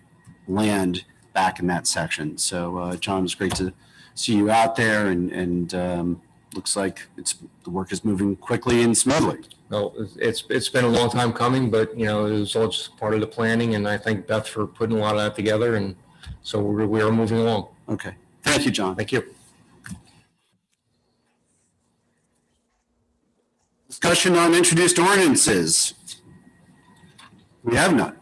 land back in that section. So John, it's great to see you out there, and looks like the work is moving quickly and smoothly. Well, it's been a long time coming, but it was all just part of the planning, and I thank Beth for putting a lot of that together, and so we are moving along. Okay, thank you, John. Thank you. Discussion on introduced ordinances. We have none.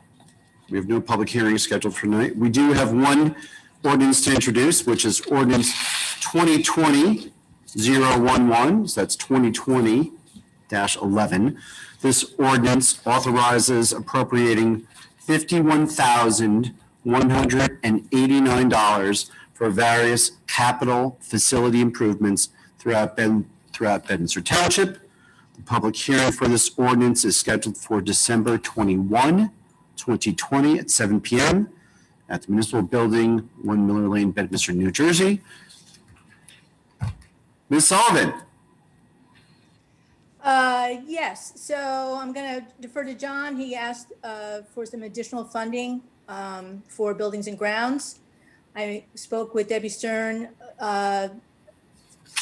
We have no public hearing scheduled for tonight. We do have one ordinance to introduce, which is ordinance 2020-011. So that's 2020-11. This ordinance authorizes appropriating $51,189 for various capital facility improvements throughout Bedminster Township. The public hearing for this ordinance is scheduled for December 21, 2020 at 7 p.m. at the Municipal Building, 1 Miller Lane, Bedminster, New Jersey. Ms. Sullivan. Yes, so I'm going to defer to John. He asked for some additional funding for buildings and grounds. I spoke with Debbie Stern.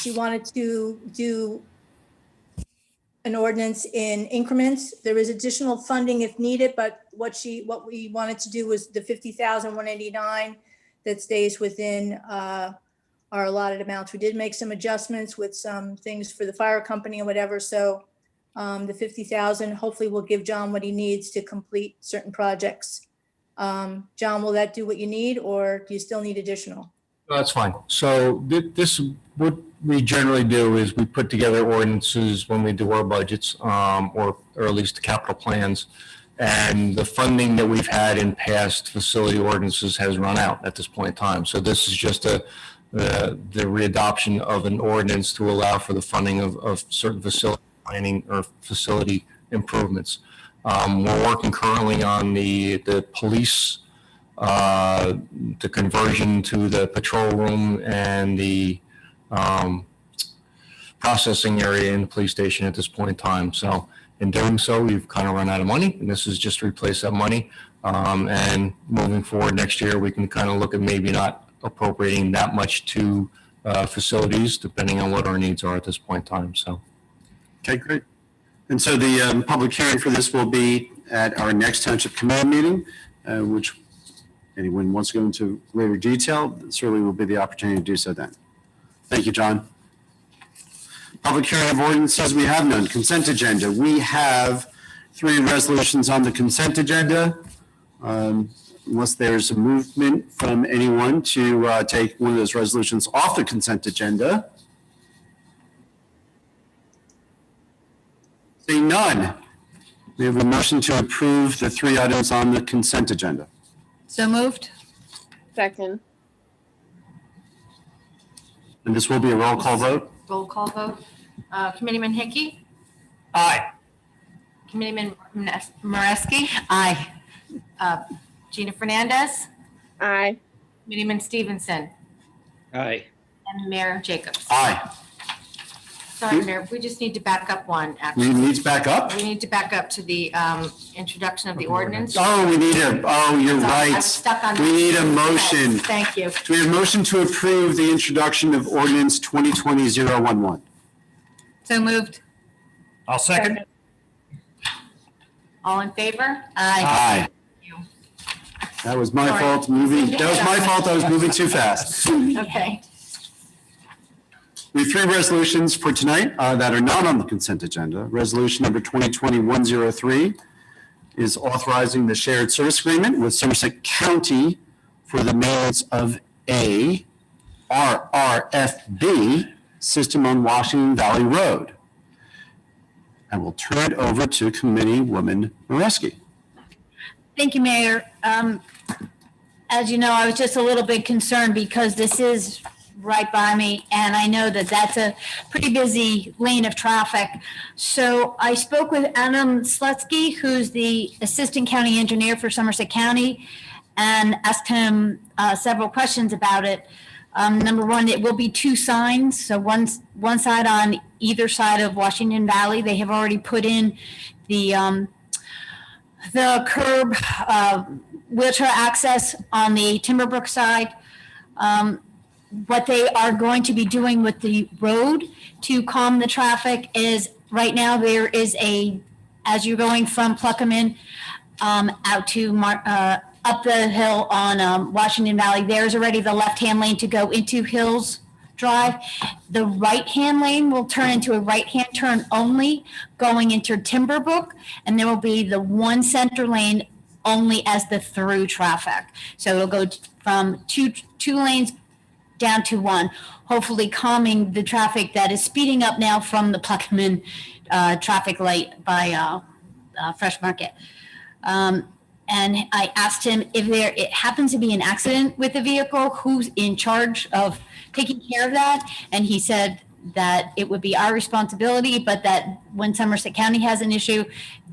She wanted to do an ordinance in increments. There is additional funding if needed, but what we wanted to do was the $50,189 that stays within our allotted amounts. We did make some adjustments with some things for the fire company and whatever. So the 50,000 hopefully will give John what he needs to complete certain projects. John, will that do what you need, or do you still need additional? No, that's fine. So this, what we generally do is we put together ordinances when we do our budgets, or at least the capital plans. And the funding that we've had in past facility ordinances has run out at this point in time. So this is just the readoption of an ordinance to allow for the funding of certain facility planning or facility improvements. We're working currently on the police, the conversion to the patrol room and the processing area in the police station at this point in time. So in doing so, we've kind of run out of money, and this is just to replace that money. And moving forward next year, we can kind of look at maybe not appropriating that much to facilities, depending on what our needs are at this point in time. So. Okay, great. And so the public hearing for this will be at our next Township Committee meeting, which anyone wants to go into greater detail, certainly will be the opportunity to do so then. Thank you, John. Public hearing of ordinances, we have none. Consent agenda. We have 3 resolutions on the consent agenda. Unless there's a movement from anyone to take one of those resolutions off the consent agenda. Seeing none, we have a motion to approve the 3 items on the consent agenda. So moved. Second. And this will be a roll call vote. Roll call vote. Committeeman Hickey? Aye. Committeeman Mareski? Aye. Gina Fernandez? Aye. Committeeman Stevenson? Aye. And Mayor Jacobs? Aye. Sorry, Mayor, we just need to back up one, We actually. need to back up? We need to back up to the introduction of the ordinance. Oh, we need you're Sorry, I was right. stuck on We that. need a motion. Yes, thank you. Do we have a motion to approve the introduction of ordinance 2020-011? So moved. I'll second. All in favor? Aye. That was my Sorry. fault moving. That was my fault. I was moving too fast. Okay. We have 3 resolutions for tonight that are not on the consent agenda. Resolution number 2020-103 is authorizing the shared service agreement with Somerset County for the maintenance of a RRFB system on Washington Valley Road. I will turn it over to Committeewoman Mareski. Thank you, Mayor. As you know, I was just a little bit concerned because this is right by me, and I know that that's a pretty busy lane of traffic. So I spoke with Adam Slutsky, who's the Assistant County Engineer for Somerset County, and asked him several questions about it. Number one, it will be 2 signs, so one side on either side of Washington Valley. They have already put in the curb wheelchair access on the Timberbrook side. What they are going to be doing with the road to calm the traffic is, right now there is as you're going from Pluckaman out to up the hill on Washington Valley, there's already the left-hand lane to go into Hills Drive. The right-hand lane will turn into a right-hand turn only going into Timberbrook, and there will be the one center lane only as the through traffic. So it'll go from two lanes down to one, hopefully calming the traffic that is speeding up now from the Pluckerman traffic light by Fresh Market. And I asked him if it happens to be an accident with the vehicle, who's in charge of taking care of that? And he said that it would be our responsibility, but that when Somerset County has an issue,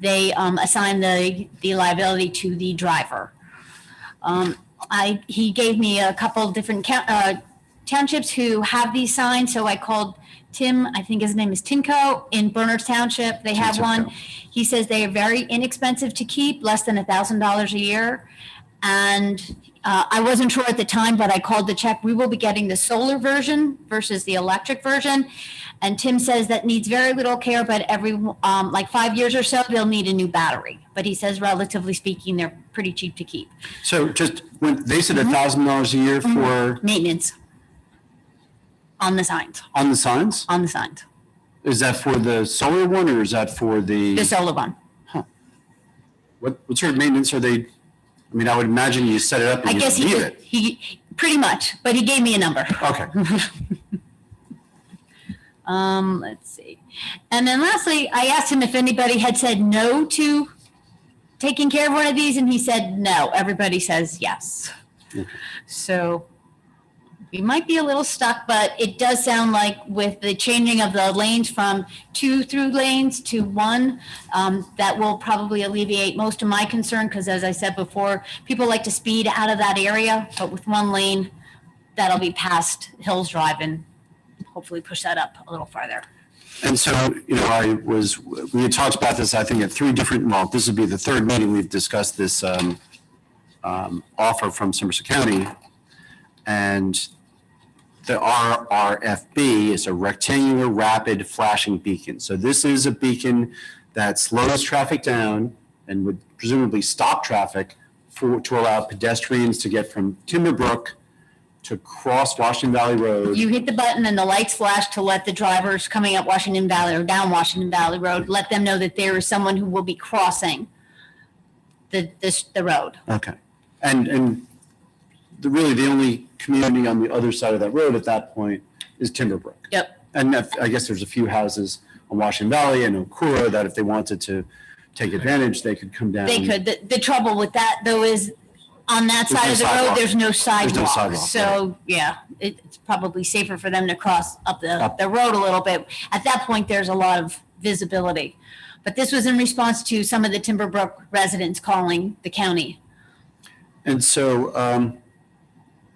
they assign the liability to the driver. He gave me a couple of different townships who have these signs, so I called Tim, I think his name is Tinko, in Berners Township. They have one. He says they are very inexpensive to keep, less than $1,000 a year. And I wasn't sure at the time, but I called to check. We will be getting the solar version versus the electric version. And Tim says that needs very little care, but every like 5 years or so, they'll need a new battery. But he says, relatively speaking, they're pretty cheap to keep. So just when they said $1,000 a year for Maintenance on the signs. on the signs, On the signs. is that for the solar one or is that for The solar one. what sort of maintenance are they? I mean, I would imagine you set it up I and you guess leave it. he pretty much, but he gave me a number. Okay. Let's see. And then lastly, I asked him if anybody had said no to taking care of one of these, and he said no. Everybody says yes. Okay. So we might be a little stuck, but it does sound like with the changing of the lanes from 2 through lanes to 1, that will probably alleviate most of my concern, because as I said before, people like to speed out of that area, but with 1 lane, that'll be past Hills Drive and hopefully push that up a little farther. And so, we had talked about this, I think, at 3 different, well, this would be the 3rd meeting we've discussed this offer from Somerset County. And the RRFB is a rectangular rapid flashing beacon. So this is a beacon that slows traffic down and would presumably stop traffic to allow pedestrians to get from Timberbrook to cross Washington Valley Road. You hit the button and the lights flash to let the drivers coming up Washington Valley or down Washington Valley Road, let them know that there is someone who will be crossing the road. Okay. And really the only community on the other side of that road at that point is Timberbrook. Yep. And I guess there's a few houses on Washington Valley and Okura that if they wanted to take advantage, they could come down. They could. The trouble with that though is on that There's side no of the road, sidewalk. there's no sidewalk. sidewalk, So yeah, it's probably safer for them to cross up the road a little bit. At that point, there's a lot of visibility. But this was in response to some of the Timberbrook residents calling the county. And so,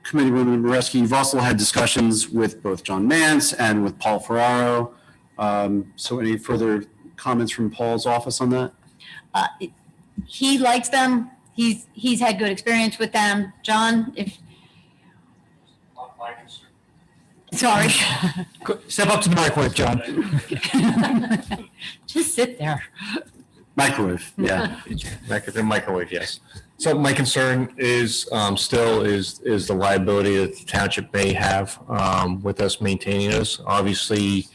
Committeewoman Moreski, you've also had discussions with both John Mance and with Paul Ferraro. So any further comments from Paul's office on that? He likes them. He's had good experience with them. John, if. Sorry. Step up to the microwave, John. Just sit there. Microwave, yeah. The microwave, yes. So my concern is still is the liability that the township may have with us maintaining this. Obviously,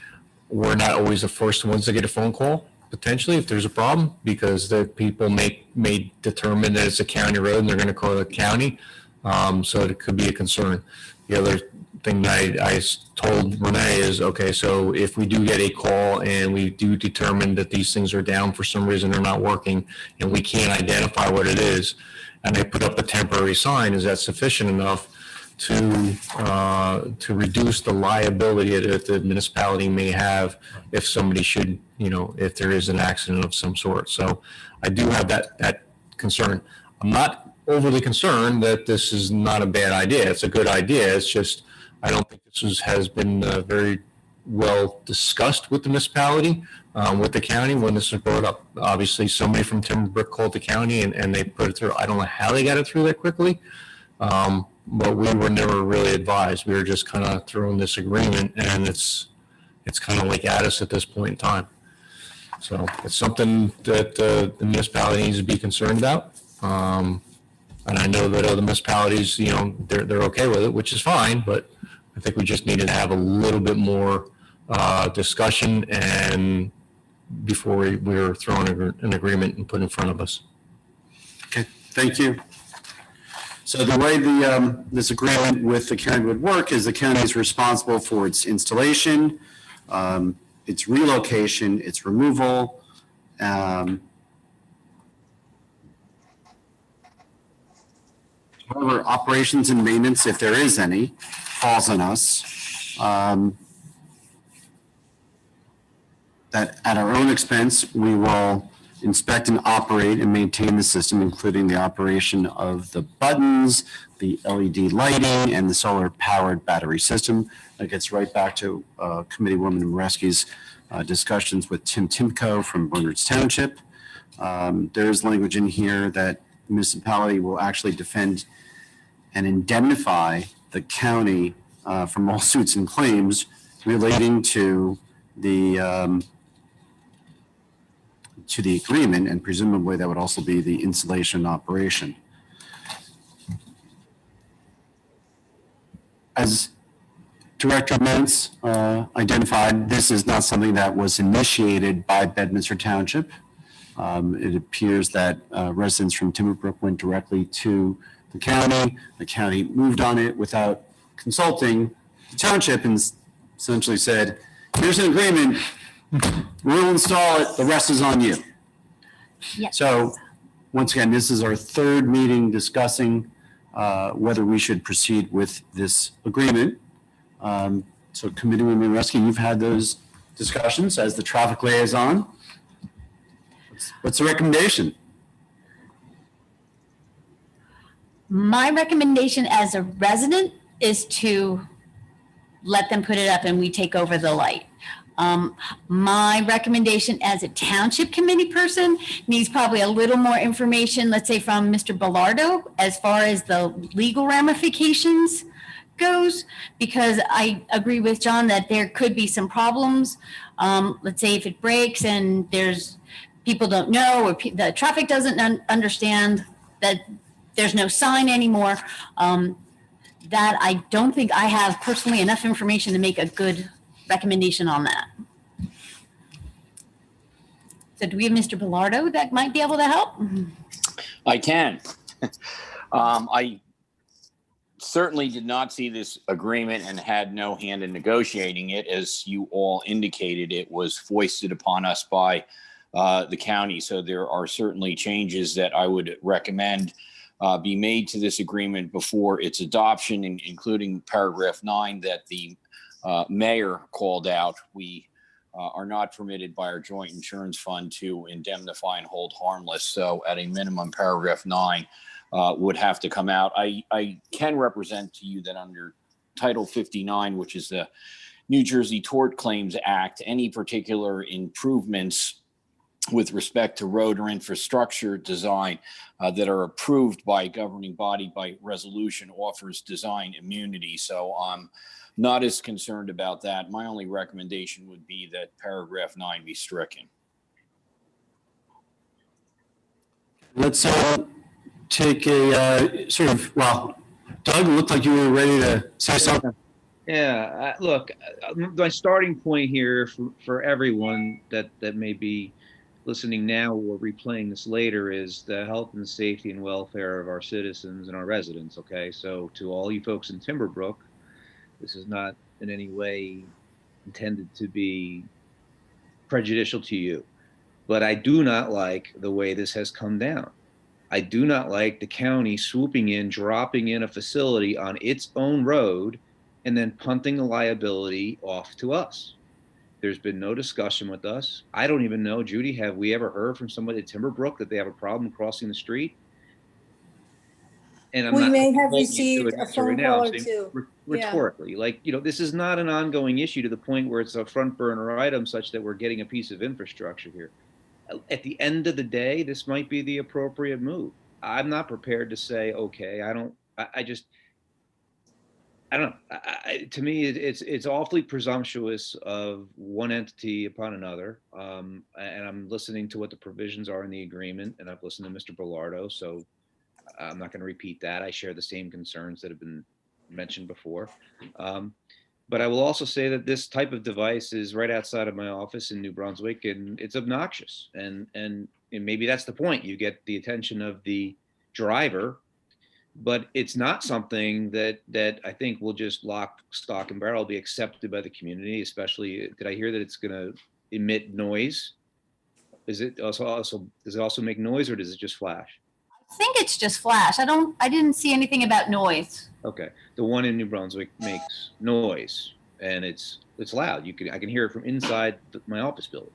we're not always the first ones to get a phone call, potentially, if there's a problem, because the people may determine that it's a county road and they're going to call it a county. So it could be a concern. The other thing that I told Renee is, okay, so if we do get a call and we do determine that these things are down for some reason, they're not working, and we can't identify what it is, and they put up a temporary sign, is that sufficient enough to reduce the liability that the municipality may have if somebody should, if there is an accident of some sort? So I do have that concern. I'm not overly concerned that this is not a bad idea. It's a good idea. It's just, I don't think this has been very well discussed with the municipality, with the county when this was brought up. Obviously, somebody from Timberbrook called the county and they put it through. I don't know how they got it through that quickly, but we were never really advised. We were just kind of thrown this agreement, and it's kind of like at us at this point in time. So it's something that the municipality needs to be concerned about. And I know that other municipalities, they're okay with it, which is fine, but I think we just needed to have a little bit more discussion and before we're throwing an agreement and put in front of us. Okay, thank you. So the way this agreement with the county would work is the county is responsible for its installation, its relocation, its removal. However, operations and maintenance, if there is any, falls on us. That at our own expense, we will inspect and operate and maintain the system, including the operation of the buttons, the LED lighting, and the solar-powered battery system. That gets right back to Committeewoman Moreski's discussions with Tim Timko from Bernards Township. There is language in here that the municipality will actually defend and indemnify the county from all suits and claims relating to the agreement, and presumably that would also be the installation operation. As Director Mintz identified, this is not something that was initiated by Bedminster Township. It appears that residents from Timberbrook went directly to the county. The county moved on it without consulting the township and essentially said, here's an agreement, we'll install it, the rest is on you. Yes. So once again, this is our third meeting discussing whether we should proceed with this agreement. So Committeewoman Moreski, you've had those discussions as the traffic liaison. What's the recommendation? My recommendation as a resident is to let them put it up and we take over the light. My recommendation as a township committee person needs probably a little more information, let's say from Mr. Bellardo, as far as the legal ramifications goes, because I agree with John that there could be some problems. Let's say if it breaks and people don't know, or the traffic doesn't understand that there's no sign anymore, that I don't think I have personally enough information to make a good recommendation on that. So do we have Mr. Bellardo that might be able to help? I can. I certainly did not see this agreement and had no hand in negotiating it. As you all indicated, it was foisted upon us by the county. So there are certainly changes that I would recommend be made to this agreement before its adoption, including paragraph 9 that the mayor called out. We are not permitted by our joint insurance fund to indemnify and hold harmless. So at a minimum, paragraph 9 would have to come out. I can represent to you that under Title 59, which is the New Jersey Tort Claims Act, any particular improvements with respect to road or infrastructure design that are approved by a governing body by resolution offers design immunity. So I'm not as concerned about that. My only recommendation would be that paragraph 9 be stricken. Let's take a sort of, well, Doug, it looked like you were ready to say something. Yeah, look, my starting point here for everyone that may be listening now or replaying this later is the health and safety and welfare of our citizens and our residents, okay? So to all you folks in Timberbrook, this is not in any way intended to be prejudicial to you, but I do not like the way this has come down. I do not like the county swooping in, dropping in a facility on its own road, and then punting the liability off to us. There's been no discussion with us. I don't even know, Judy, have we ever heard from somebody at Timberbrook that they have a problem crossing the street? And We may have holding you to received an a answer right phone now. call I'm or saying two. rhetorically, like, this is not an ongoing issue to the point where it's a front burner item such that we're getting a piece of infrastructure here. At the end of the day, this might be the appropriate move. I'm not prepared to say, okay, I don't know. To me, it's awfully presumptuous of one entity upon another. And I'm listening to what the provisions are in the agreement, and I've listened to Mr. Bellardo, so I'm not going to repeat that. I share the same concerns that have been mentioned before. But I will also say that this type of device is right outside of my office in New Brunswick, and it's obnoxious. And maybe that's the point. You get the attention of the driver, but it's not something that I think will just lock, stock, and barrel be accepted by the community. Especially, did I hear that it's going to emit noise? Is it also does it also make noise, or does it just flash? I think it's just flash. I didn't see anything about noise. Okay, the one in New Brunswick makes noise, and it's loud. I can hear it from inside my office building.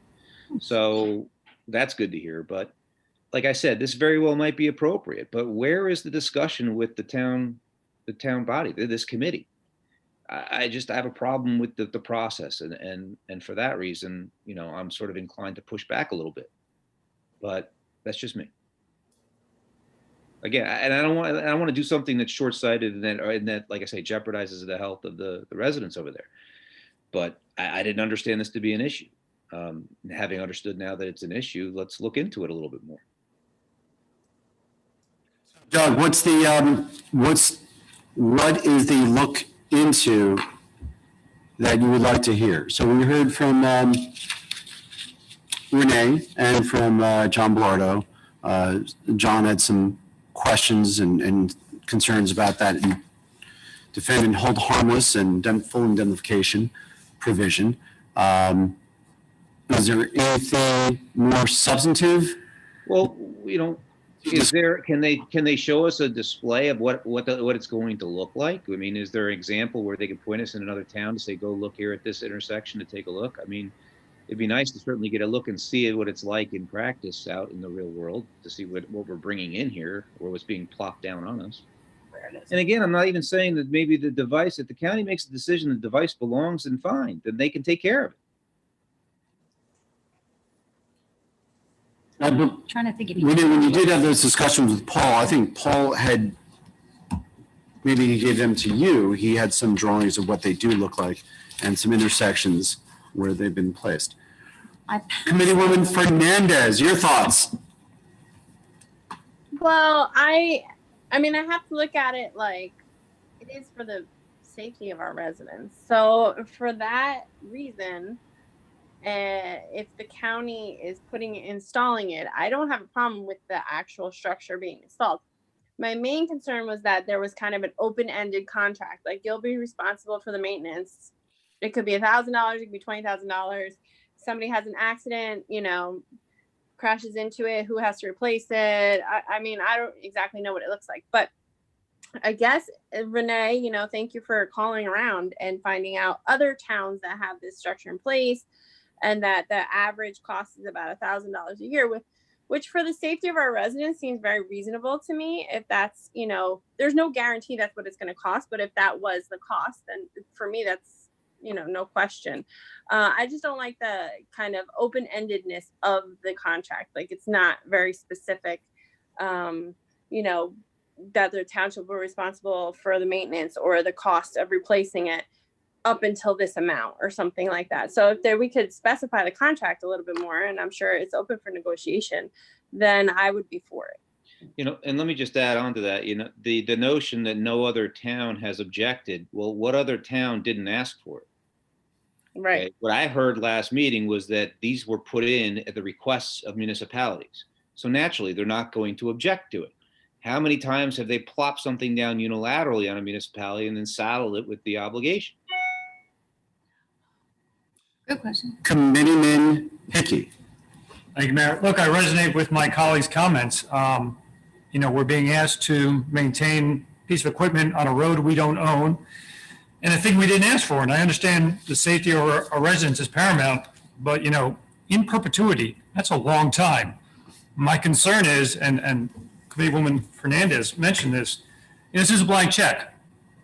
So that's good to hear. But like I said, this very well might be appropriate. But where is the discussion with the town body, this committee? I have a problem with the process, and for that reason, I'm sort of inclined to push back a little bit. But that's just me. Again, and I don't want to do something that's short-sighted and that, like I say, jeopardizes the health of the residents over there. But I didn't understand this to be an issue. Having understood now that it's an issue, let's look into it a little bit more. Doug, what is the look into that you would like to hear? So we heard from Renee and from John Bilardo. John had some questions and concerns about that and defend and hold harmless and full indemnification provision. Is there anything more substantive? Well, can they show us a display of what it's going to look like? I mean, is there an example where they could point us in another town to say, go look here at this intersection to take a look? I mean, it'd be nice to certainly get a look and see what it's like in practice out in the real world, to see what we're bringing in here or what's being plopped down on us. And again, I'm not even saying that maybe the device, if the county makes a decision the device belongs, then fine, then they can take care of it. I'm trying to think if When you did have those discussions with Paul, I think Paul had, maybe he gave them to you, he had some drawings of what they do look like and some intersections where they've been placed. Committeewoman Fernandez, your thoughts? Well, I mean, I have to look at it like it is for the safety of our residents. So for that reason, if the county is installing it, I don't have a problem with the actual structure being installed. My main concern was that there was kind of an open-ended contract. Like, you'll be responsible for the maintenance. It could be $1,000, it could be $20,000. Somebody has an accident, crashes into it, who has to replace it? I mean, I don't exactly know what it looks like, but I guess, Renee, thank you for calling around and finding out other towns that have this structure in place, and that the average cost is about $1,000 a year, which for the safety of our residents seems very reasonable to me. If that's, there's no guarantee that's what it's going to cost, but if that was the cost, then for me, that's, no question. I just don't like the kind of open-endedness of the contract. Like, it's not very specific, that the township will be responsible for the maintenance or the cost of replacing it up until this amount or something like that. So if we could specify the contract a little bit more, and I'm sure it's open for negotiation, then I would be for it. And let me just add on to that, the notion that no other town has objected. Well, what other town didn't ask for it? Right. Okay. What I heard last meeting was that these were put in at the requests of municipalities. So naturally, they're not going to object to it. How many times have they plopped something down unilaterally on a municipality and then saddled it with the obligation? Good question. Committeeman Hickey. Thank you, Mayor. Look, I resonate with my colleagues' comments. We're being asked to maintain a piece of equipment on a road we don't own, and a thing we didn't ask for. And I understand the safety of our residents is paramount, but, in perpetuity, that's a long time. My concern is, and Committeewoman Fernandez mentioned this, this is a blank check.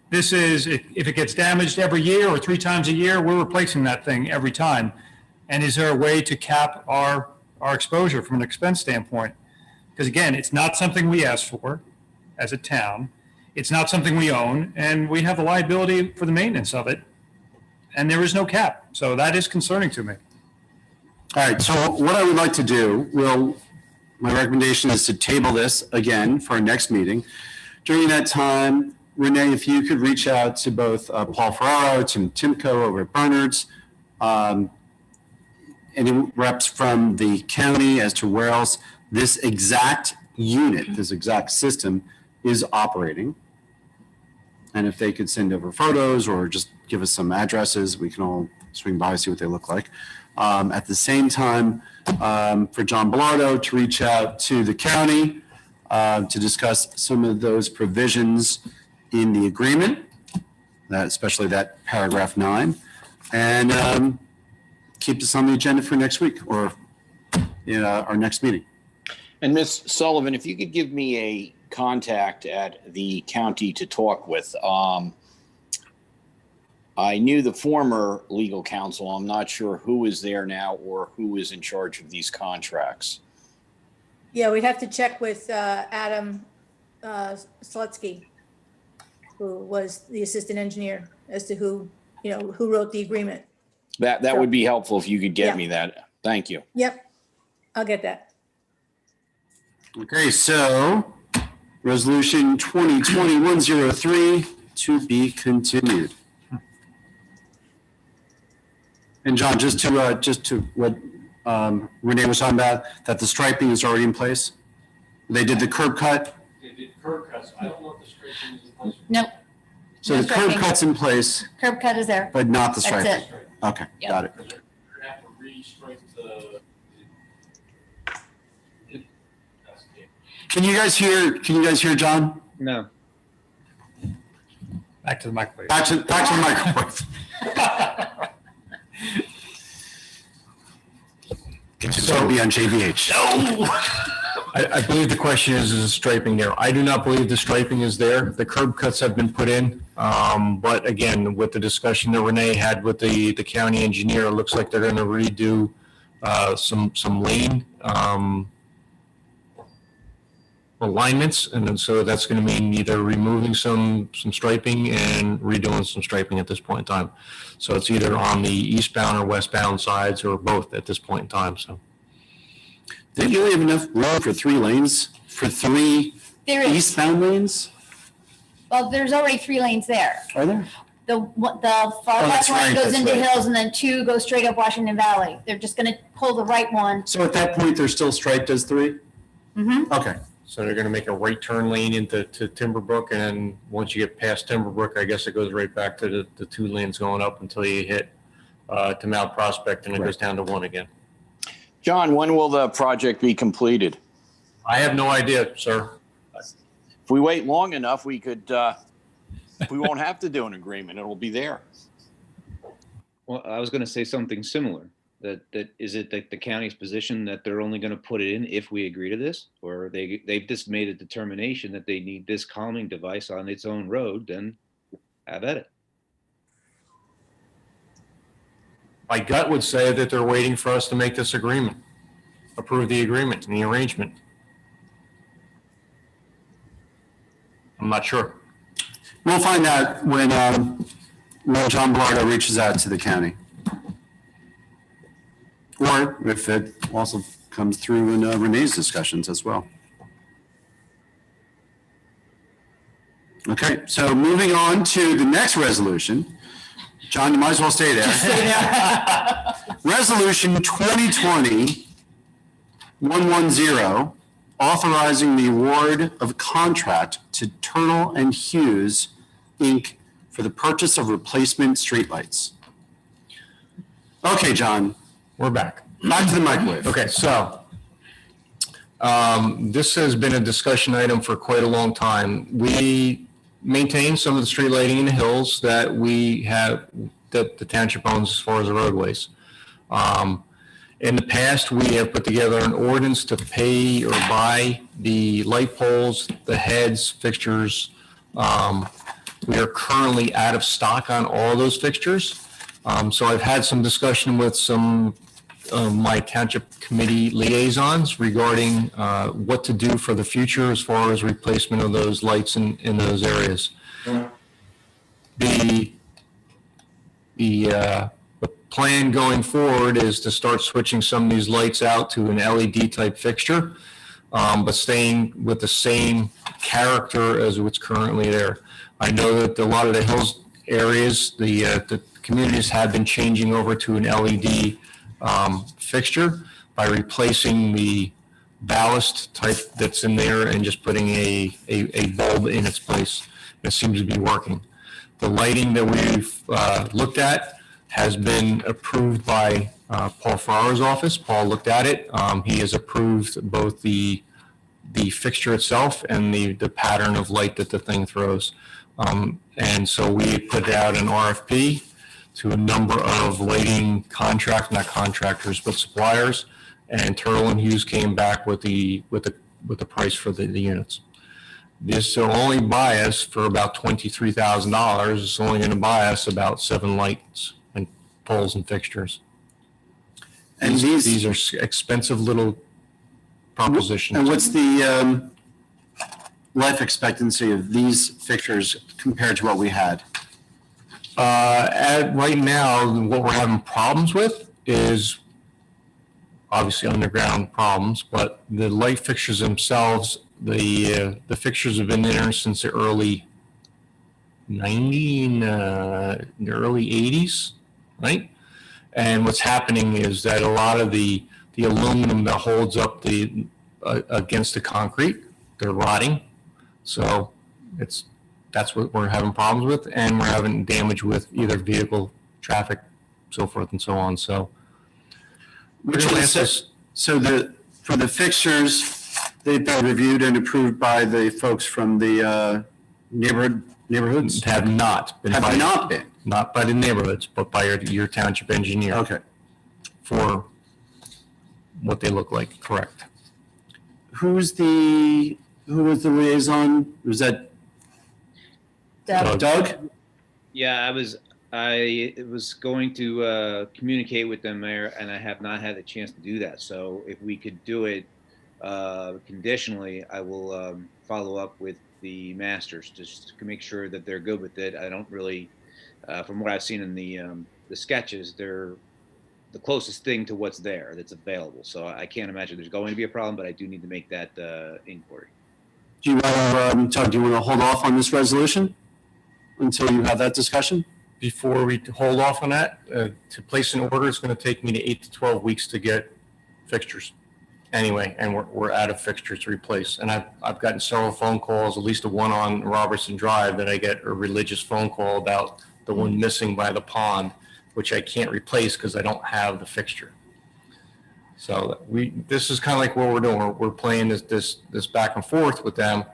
This is, if it gets damaged every year or 3 times a year, we're replacing that thing every time. And is there a way to cap our exposure from an expense standpoint? Because again, it's not something we asked for as a town. It's not something we own, and we have the liability for the maintenance of it. And there is no cap. So that is concerning to me. All right, so what I would like to do, my recommendation is to table this again for our next meeting. During that time, Renee, if you could reach out to both Paul Ferraro, Tim Timko over at Bernard's, any reps from the county as to where else this exact unit, this exact system is operating. And if they could send over photos or just give us some addresses, we can all swing by, see what they look like. At the same time, for John Bellardo to reach out to the county to discuss some of those provisions in the agreement, that especially that paragraph 9, and keep this on the agenda for next week or our next meeting. And Ms. Sullivan, if you could give me a contact at the county to talk with. I knew the former legal counsel. I'm not sure who is there now or who is in charge of these contracts. Yeah, we'd have to check with Adam Slutsky, who was the assistant engineer, as to who wrote the agreement. That would be helpful if you could get Yeah. me that. Thank you. Yep, I'll get that. Okay, so resolution 2020-103 to be continued. And John, just to what Renee was talking about, that the striping is already in place. They did the curb cut. They did curb cuts. I don't know if the striping is in place. Nope, So No the curb striping. cut's in place, curb cut is there. but not the That's striping. it. Okay, Yep. got it. Because they're gonna have to re-stripe the. Can you guys hear John? No. Back to the microwave. Back to the microwave. It's going to be on JVH. I believe the question is the striping there? I do not believe the striping is there. The curb cuts have been put in. But again, with the discussion that Renee had with the county engineer, it looks like they're going to redo some lane alignments. And then so that's going to mean either removing some striping and redoing some striping at this point in time. So it's either on the eastbound or westbound sides or both at this point in time, so. They really have enough room for 3 lanes, for 3 There is, eastbound lanes? well, there's already 3 lanes there. Are there? The far Oh, left that's one right, goes that's into right. Hills, and then 2 go straight up Washington Valley. They're just gonna pull the right one. So at that point, they're still striped as 3? Mm-hmm. Okay. So they're going to make a right turn lane into Timberbrook, and then once you get past Timberbrook, I guess it goes right back to the 2 lanes going up until you hit to Mount Prospect, and it goes down to 1 again. John, when will the project be completed? I have no idea, sir. If we wait long enough, we could, we won't have to do an agreement. It'll be there. Well, I was going to say something similar. That is it the county's position that they're only going to put it in if we agree to this, or they've just made a determination that they need this calming device on its own road, then have at it. My gut would say that they're waiting for us to make this agreement, approve the agreement and the arrangement. I'm not sure. We'll find out when John Bellardo reaches out to the county. Or if it also comes through in Renee's discussions as well. Okay, so moving on to the next resolution. John, you might as well stay there. Resolution 2020-110, authorizing the award of contract to Turtle and Hughes, Inc. for the purchase of replacement streetlights. Okay, John. We're back. Back to the microwave. Okay, so this has been a discussion item for quite a long time. We maintain some of the street lighting in the hills that we have, that the township owns as far as the roadways. In the past, we have put together an ordinance to pay or buy the light poles, the heads, fixtures. We are currently out of stock on all those fixtures. So I've had some discussion with some my township committee liaisons regarding what to do for the future as far as replacement of those lights in those areas. The plan going forward is to start switching some of these lights out to an LED type fixture. but staying with the same character as what's currently there. I know that a lot of the hills areas, the communities have been changing over to an LED fixture by replacing the ballast type that's in there and just putting a bulb in its place. It seems to be working. The lighting that we've looked at has been approved by Paul Ferrara's office. Paul looked at it. He has approved both the fixture itself and the pattern of light that the thing throws. And so we put out an RFP to a number of lighting not contractors, but suppliers. And Turtle and Hughes came back with the price for the units. This will only buy us for about $23,000. It's only going to buy us about 7 lights and poles and fixtures. And these are expensive little propositions. And what's the life expectancy of these fixtures compared to what we had? Right now, what we're having problems with is obviously underground problems, but the light fixtures themselves, the fixtures have been there since the early 80s, right? And what's happening is that a lot of the aluminum that holds up the against the concrete, they're rotting. So that's what we're having problems with, and we're having damage with either vehicle, traffic, so forth and so on. So, for the fixtures, they've been reviewed and approved by the folks from the neighborhoods? Have not been. Not by the neighborhoods, but by your township engineer. Okay. For what they look like, correct. Who was the liaison? Was that Doug? Yeah, I was going to communicate with them, Mayor, and I have not had a chance to do that. So if we could do it conditionally, I will follow up with the masters just to make sure that they're good with it. I don't really, from what I've seen in the sketches, they're the closest thing to what's there that's available. So I can't imagine there's going to be a problem, but I do need to make that inquiry. Do you want to, Doug, do you want to hold off on this resolution until you have that discussion? Before we hold off on that, to place an order, it's going to take me to 8 to 12 weeks to get fixtures. Anyway, and we're out of fixtures to replace. And I've gotten several phone calls, at least the one on Robertson Drive, that I get a religious phone call about the one missing by the pond, which I can't replace because I don't have the fixture. So this is kind of like what we're doing. We're playing this back and forth with them.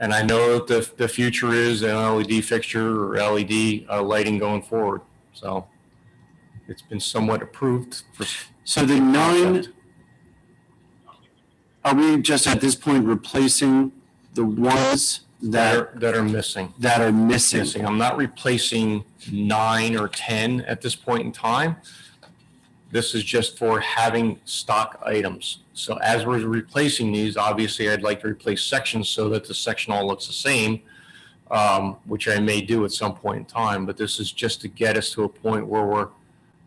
And I know that the future is an LED fixture or LED lighting going forward. So it's been somewhat approved. So the 9, are we just at this point replacing the ones that are missing? That are missing. I'm not replacing 9 or 10 at this point in time. This is just for having stock items. So as we're replacing these, obviously I'd like to replace sections so that the section all looks the same, which I may do at some point in time. But this is just to get us to a point where we're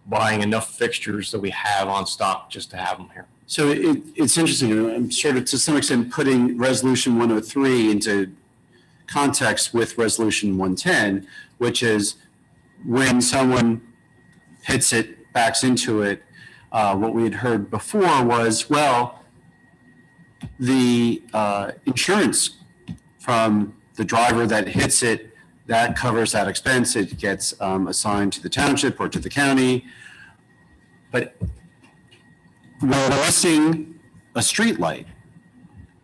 buying enough fixtures that we have on stock just to have them here. So it's interesting. I'm sort of to some extent putting Resolution 103 into context with Resolution 110, which is when someone hits it, backs into it, what we had heard before was, well, the insurance from the driver that hits it, that covers that expense. It gets assigned to the township or to the county. But when we're missing a street light,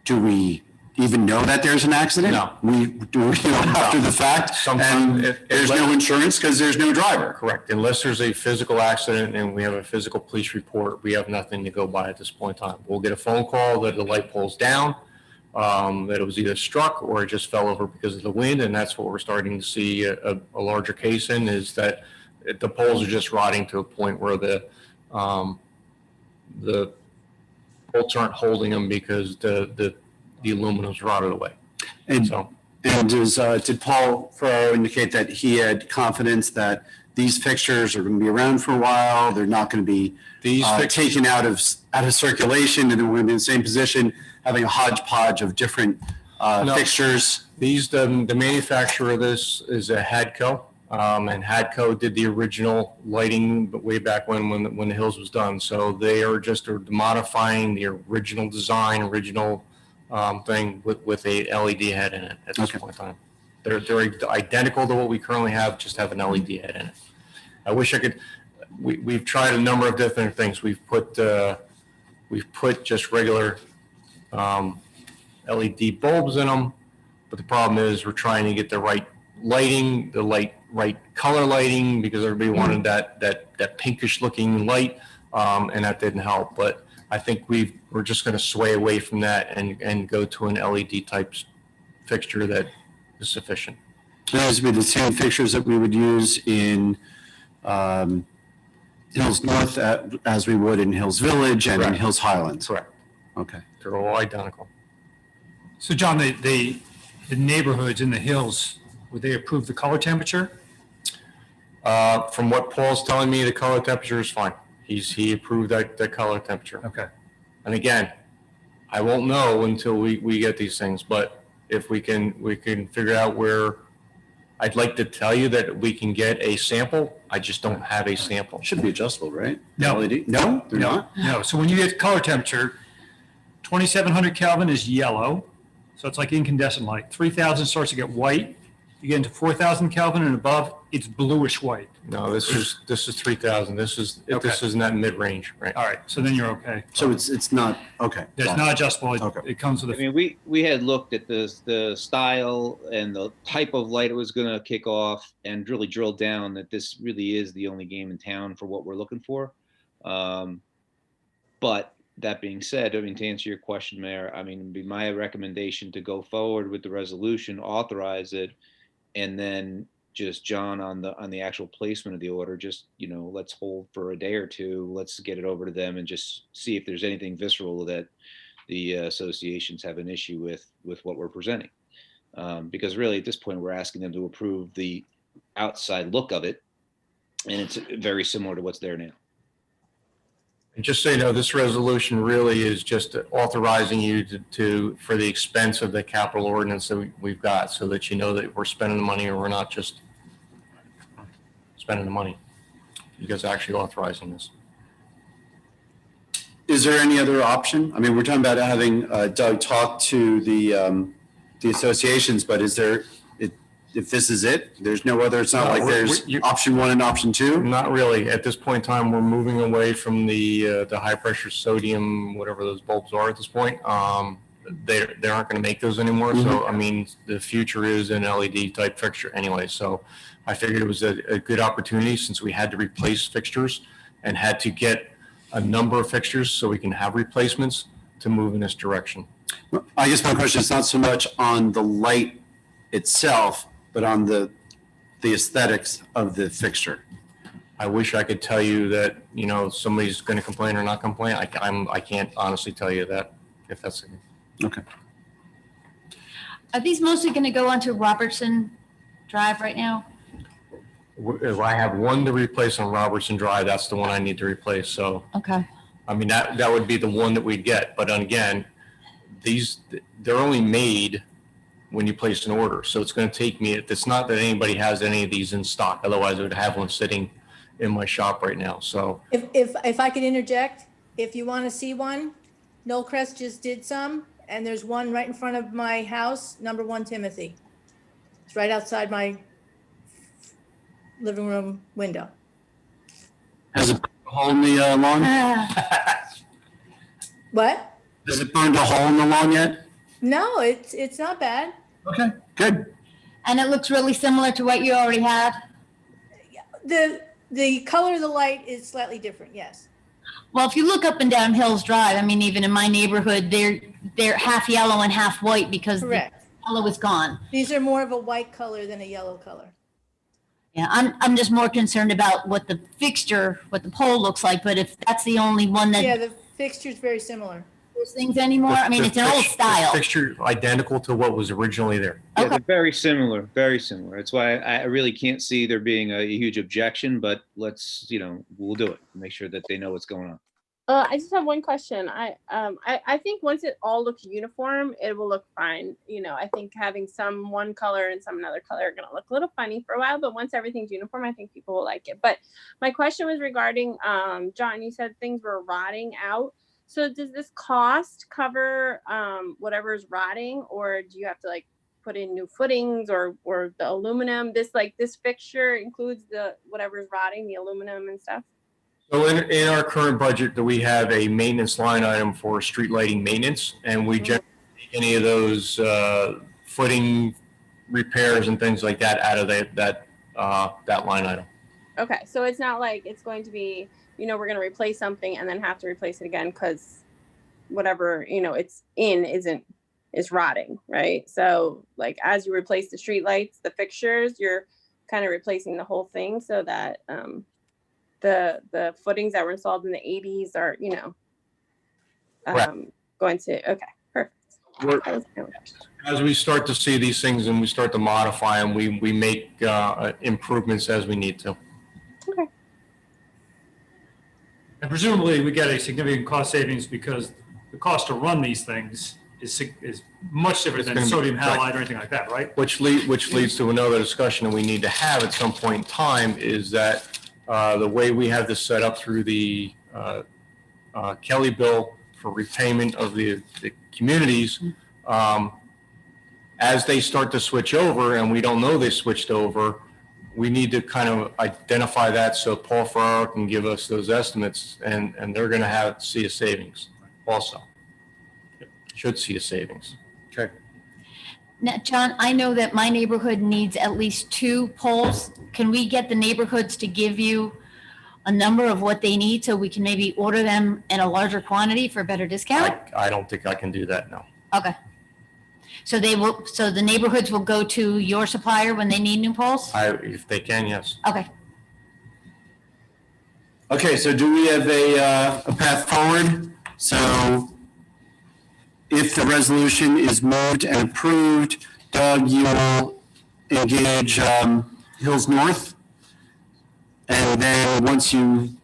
do we even know that there's an accident? No. We do after the fact. Sometimes there's no insurance because there's no driver. Correct. Unless there's a physical accident and we have a physical police report, we have nothing to go by at this point in time. We'll get a phone call that the light pole's down, that it was either struck or it just fell over because of the wind. And that's what we're starting to see a larger case in, is that the poles are just rotting to a point where the bolts aren't holding them because the aluminum's rotted away. And did Paul Ferraro indicate that he had confidence that these fixtures are going to be around for a while. They're not going to be taken out of circulation, and then we're going to be in the same position, having a hodgepodge of different fixtures. The manufacturer of this is a Hadco, and Hadco did the original lighting way back when the Hills was done. So they are just modifying the original design, thing with a LED head in it at this point in time. They're identical to what we currently have, just have an LED head in it. I wish I could. We've tried a number of different things. We've put just regular LED bulbs in them, but the problem is we're trying to get the right lighting, right color lighting, because everybody wanted that pinkish looking light, and that didn't help. But I think we're just going to sway away from that and go to an LED type fixture that is sufficient. Those would be the same fixtures that we would use in Hills North as we would in Hills Village and in Hills Highlands. Correct. Okay. They're all identical. So John, the neighborhoods in the hills, would they approve the color temperature? From what Paul's telling me, the color temperature is fine. He approved that color temperature. Okay. And again, I won't know until we get these things, but if we can figure out where, I'd like to tell you that we can get a sample. I just don't have a sample. Should be adjustable, right? No. LED? No, they're not. No. So when you get color temperature, 2,700 Kelvin is yellow. So it's like incandescent light. 3,000 starts to get white. You get into 4,000 Kelvin and above, it's bluish white. No, this is 3,000. This is in that mid range, right? All right. So then you're okay. So it's not, okay. It's not adjustable. Okay. It comes with I mean, we had looked at the style and the type of light it was going to kick off, and really drilled down that this really is the only game in town for what we're looking for. But that being said, I mean, to answer your question, Mayor, I mean, it'd be my recommendation to go forward with the resolution, authorize it, and then just John on the actual placement of the order, just, let's hold for a day or two. Let's get it over to them and just see if there's anything visceral that the associations have an issue with what we're presenting. Because really at this point, we're asking them to approve the outside look of it. And it's very similar to what's there now. And just so you know, this resolution really is just authorizing you for the expense of the capital ordinance that we've got, so that you know that we're spending the money or we're not just spending the money. You guys are actually authorizing this. Is there any other option? I mean, we're talking about having Doug talk to the associations, but is there, if this is it, there's no other, it's not like there's option one and option two? Not really. At this point in time, we're moving away from the high pressure sodium, whatever those bulbs are at this point. They aren't going to make those anymore. Mm-hmm. So, I mean, the future is an LED type fixture anyway. So I figured it was a good opportunity, since we had to replace fixtures and had to get a number of fixtures so we can have replacements, to move in this direction. I guess my question is not so much on the light itself, but on the aesthetics of the fixture. I wish I could tell you that, somebody's going to complain or not complain. I can't honestly tell you that, if that's the case. Okay. Are these mostly going to go onto Robertson Drive right now? If I have one to replace on Robertson Drive, that's the one I need to replace. So, Okay. I mean, that would be the one that we'd get. But again, they're only made when you place an order. So it's going to take me, it's not that anybody has any of these in stock. Otherwise I would have one sitting in my shop right now. So If I could interject, if you want to see one, Nolecrest just did some, and there's one right in front of my house, number 1 Timothy. It's right outside my living room window. Has it burned a hole in the lawn? What? Has it burned a hole in the lawn yet? No, it's not bad. Okay, good. And it looks really similar to what you already had? The color of the light is slightly different, yes. Well, if you look up and down Hills Drive, I mean, even in my neighborhood, they're half yellow and half white because Correct. the yellow is gone. These are more of a white color than a yellow color. Yeah, I'm just more concerned about what the pole looks like, but if that's the only one that. Yeah, the fixture's very similar. those things anymore? I mean, The it's an old fix- the style. Fixture identical to what was originally there. Yeah, Okay. they're very similar, very similar. That's why I really can't see there being a huge objection, but let's, we'll do it. Make sure that they know what's going on. I just have one question. I think once it all looks uniform, it will look fine. I think having some one color and some another color are gonna look a little funny for a while, but once everything's uniform, I think people will like it. But my question was regarding, John, you said things were rotting out. So does this cost cover whatever's rotting, or do you have to put in new footings or the aluminum? This fixture includes the whatever's rotting, the aluminum and stuff? So in our current budget, that we have a maintenance line item for street lighting maintenance, and we generally take any of those footing repairs and things like that out of that line item. Okay, so it's not like it's going to be, we're going to replace something and then have to replace it again because whatever, it's is rotting, right? So as you replace the street lights, the fixtures, you're kind of replacing the whole thing so that the footings that were installed in the 80s are, going to, okay, perfect. That was my only question. As we start to see these things and we start to modify them, we make improvements as we need to. Okay. And presumably, we get a significant cost savings because the cost to run these things is much different than It's gonna be- sodium halide or anything like that, right? Which leads to another discussion that we need to have at some point in time, is that the way we have this set up through the Kelly bill for repayment of the communities, as they start to switch over, and we don't know they switched over, we need to kind of identify that so Paul Farrar can give us those estimates, and they're going to see a savings also. Should see a savings. Okay. Now, John, I know that my neighborhood needs at least 2 poles. Can we get the neighborhoods to give you a number of what they need so we can maybe order them in a larger quantity for a better discount? I don't think I can do that now. Okay. So the neighborhoods will go to your supplier when they need new poles? If they can, yes. Okay. Okay, so do we have a path forward? So if the resolution is moved and approved, Doug, you will engage Hills North. And then once you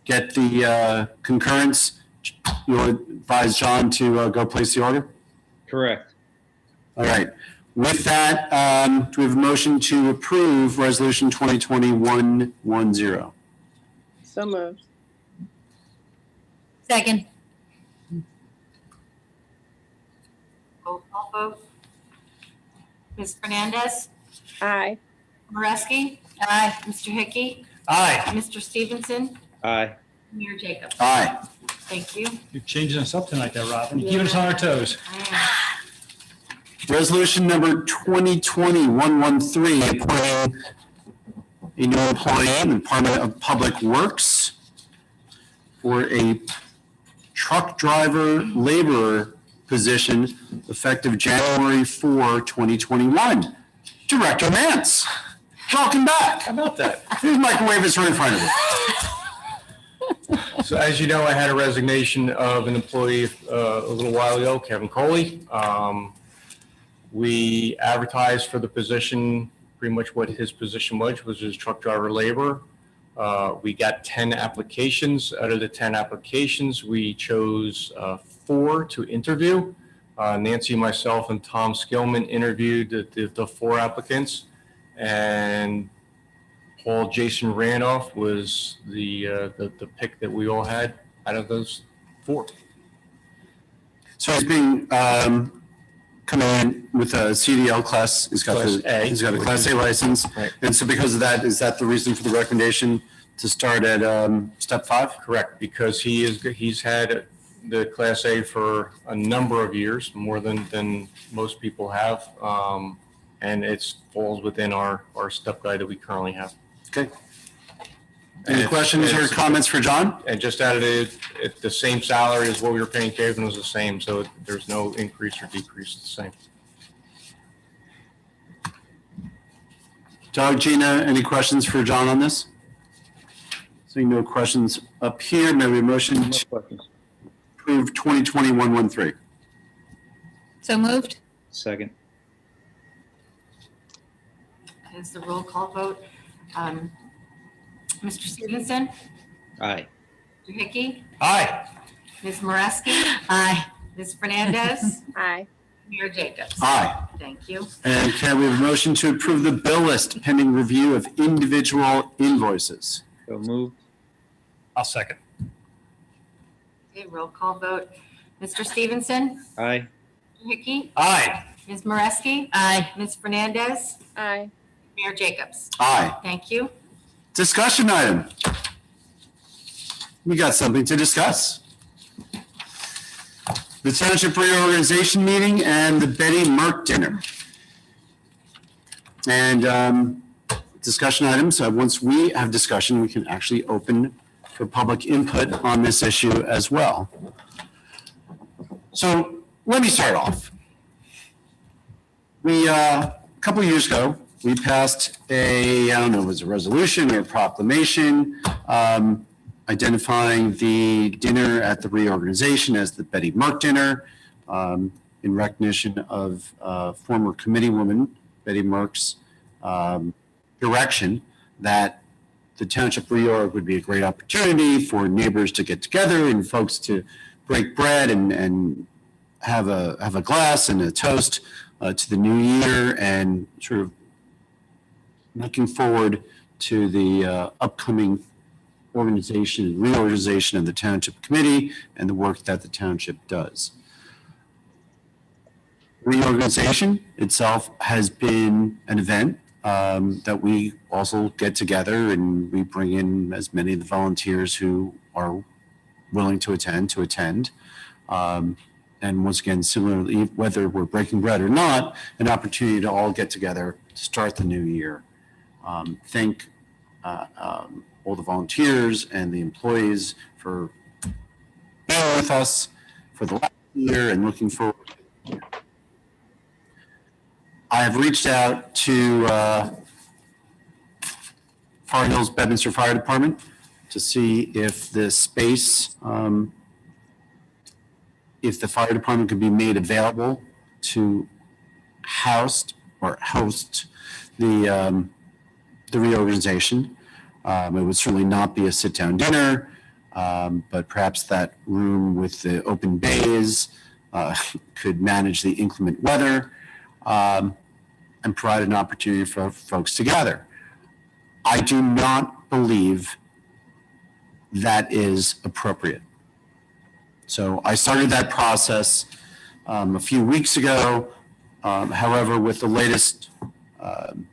get the concurrence, you'll advise John to go place the order? Correct. All right. With that, do we have a motion to approve Resolution 2020-110? So moved. Second. Roll call vote. Ms. Fernandez, Aye. Moreski, Aye. Mr. Hickey, Aye. Mr. Stevenson, Aye. Mayor Jacobs. Aye. Thank you. You're changing us up tonight there, Robin. You're keeping us on our toes. Resolution number 2020-113, appointing a new employee in the Department of Public Works for a truck driver laborer position effective January 4, 2021. Director Mance, welcome back. How about that? His microwave is right in front of you. So as you know, I had a resignation of an employee a little while ago, Kevin Coley. We advertised for the position, pretty much what his position was his truck driver laborer. We got 10 applications. Out of the 10 applications, we chose 4 to interview. Nancy, myself, and Tom Skillman interviewed the 4 applicants, and Paul Jason Randolph was the pick that we all had out of those 4. So he's being coming in with a CDL class. He's got Class A. He's got a Class A license. Right. And so because of that, is that the reason for the recommendation to start at step 5? Correct, because he's had the Class A for a number of years, more than most people have, and it falls within our step guide that we currently have. Okay. Any questions or comments for John? And just added it the same salary as what we were paying Kevin was the same, so there's no increase or decrease, it's the same. Doug, Gina, any questions for John on this? Seeing no questions up here, maybe a motion No to questions. approve 2020-113? So moved? Second. Is the roll call vote? Mr. Stevenson, Aye. Mr. Hickey, Aye. Ms. Moreski, Aye. Ms. Fernandez, Aye. Mayor Jacobs. Aye. Thank you. And can we have a motion to approve the bill list pending review of individual invoices? So moved. I'll second. Okay, roll call vote. Mr. Stevenson, Aye. Mr. Hickey, Aye. Ms. Moreski, Aye. Ms. Fernandez, Aye. Mayor Jacobs. Aye. Thank you. Discussion item. We got something to discuss. The Township reorganization meeting and the Betty Merck dinner. And discussion items, once we have discussion, we can actually open for public input on this issue as well. So let me start off. A couple of years ago, we passed I don't know if it was a resolution or a proclamation identifying the dinner at the reorganization as the Betty Merck dinner in recognition of former committee woman Betty Merck's direction that the township reorg would be a great opportunity for neighbors to get together and folks to break bread and have a glass and a toast to the new year, and sort of looking forward to the upcoming reorganization of the township committee and the work that the township does. Reorganization itself has been an event that we also get together and we bring in as many of the volunteers who are willing to attend. And once again, similarly, whether we're breaking bread or not, an opportunity to all get together to start the new year. Thank all the volunteers and the employees for being with us for the last year and looking forward. I have reached out to Far Hills Bedminster Fire Department to see if the space, if the fire department could be made available to host the reorganization. It would certainly not be a sit-down dinner, but perhaps that room with the open bays could manage the inclement weather and provide an opportunity for folks to gather. I do not believe that is appropriate. So I started that process a few weeks ago. However, with the latest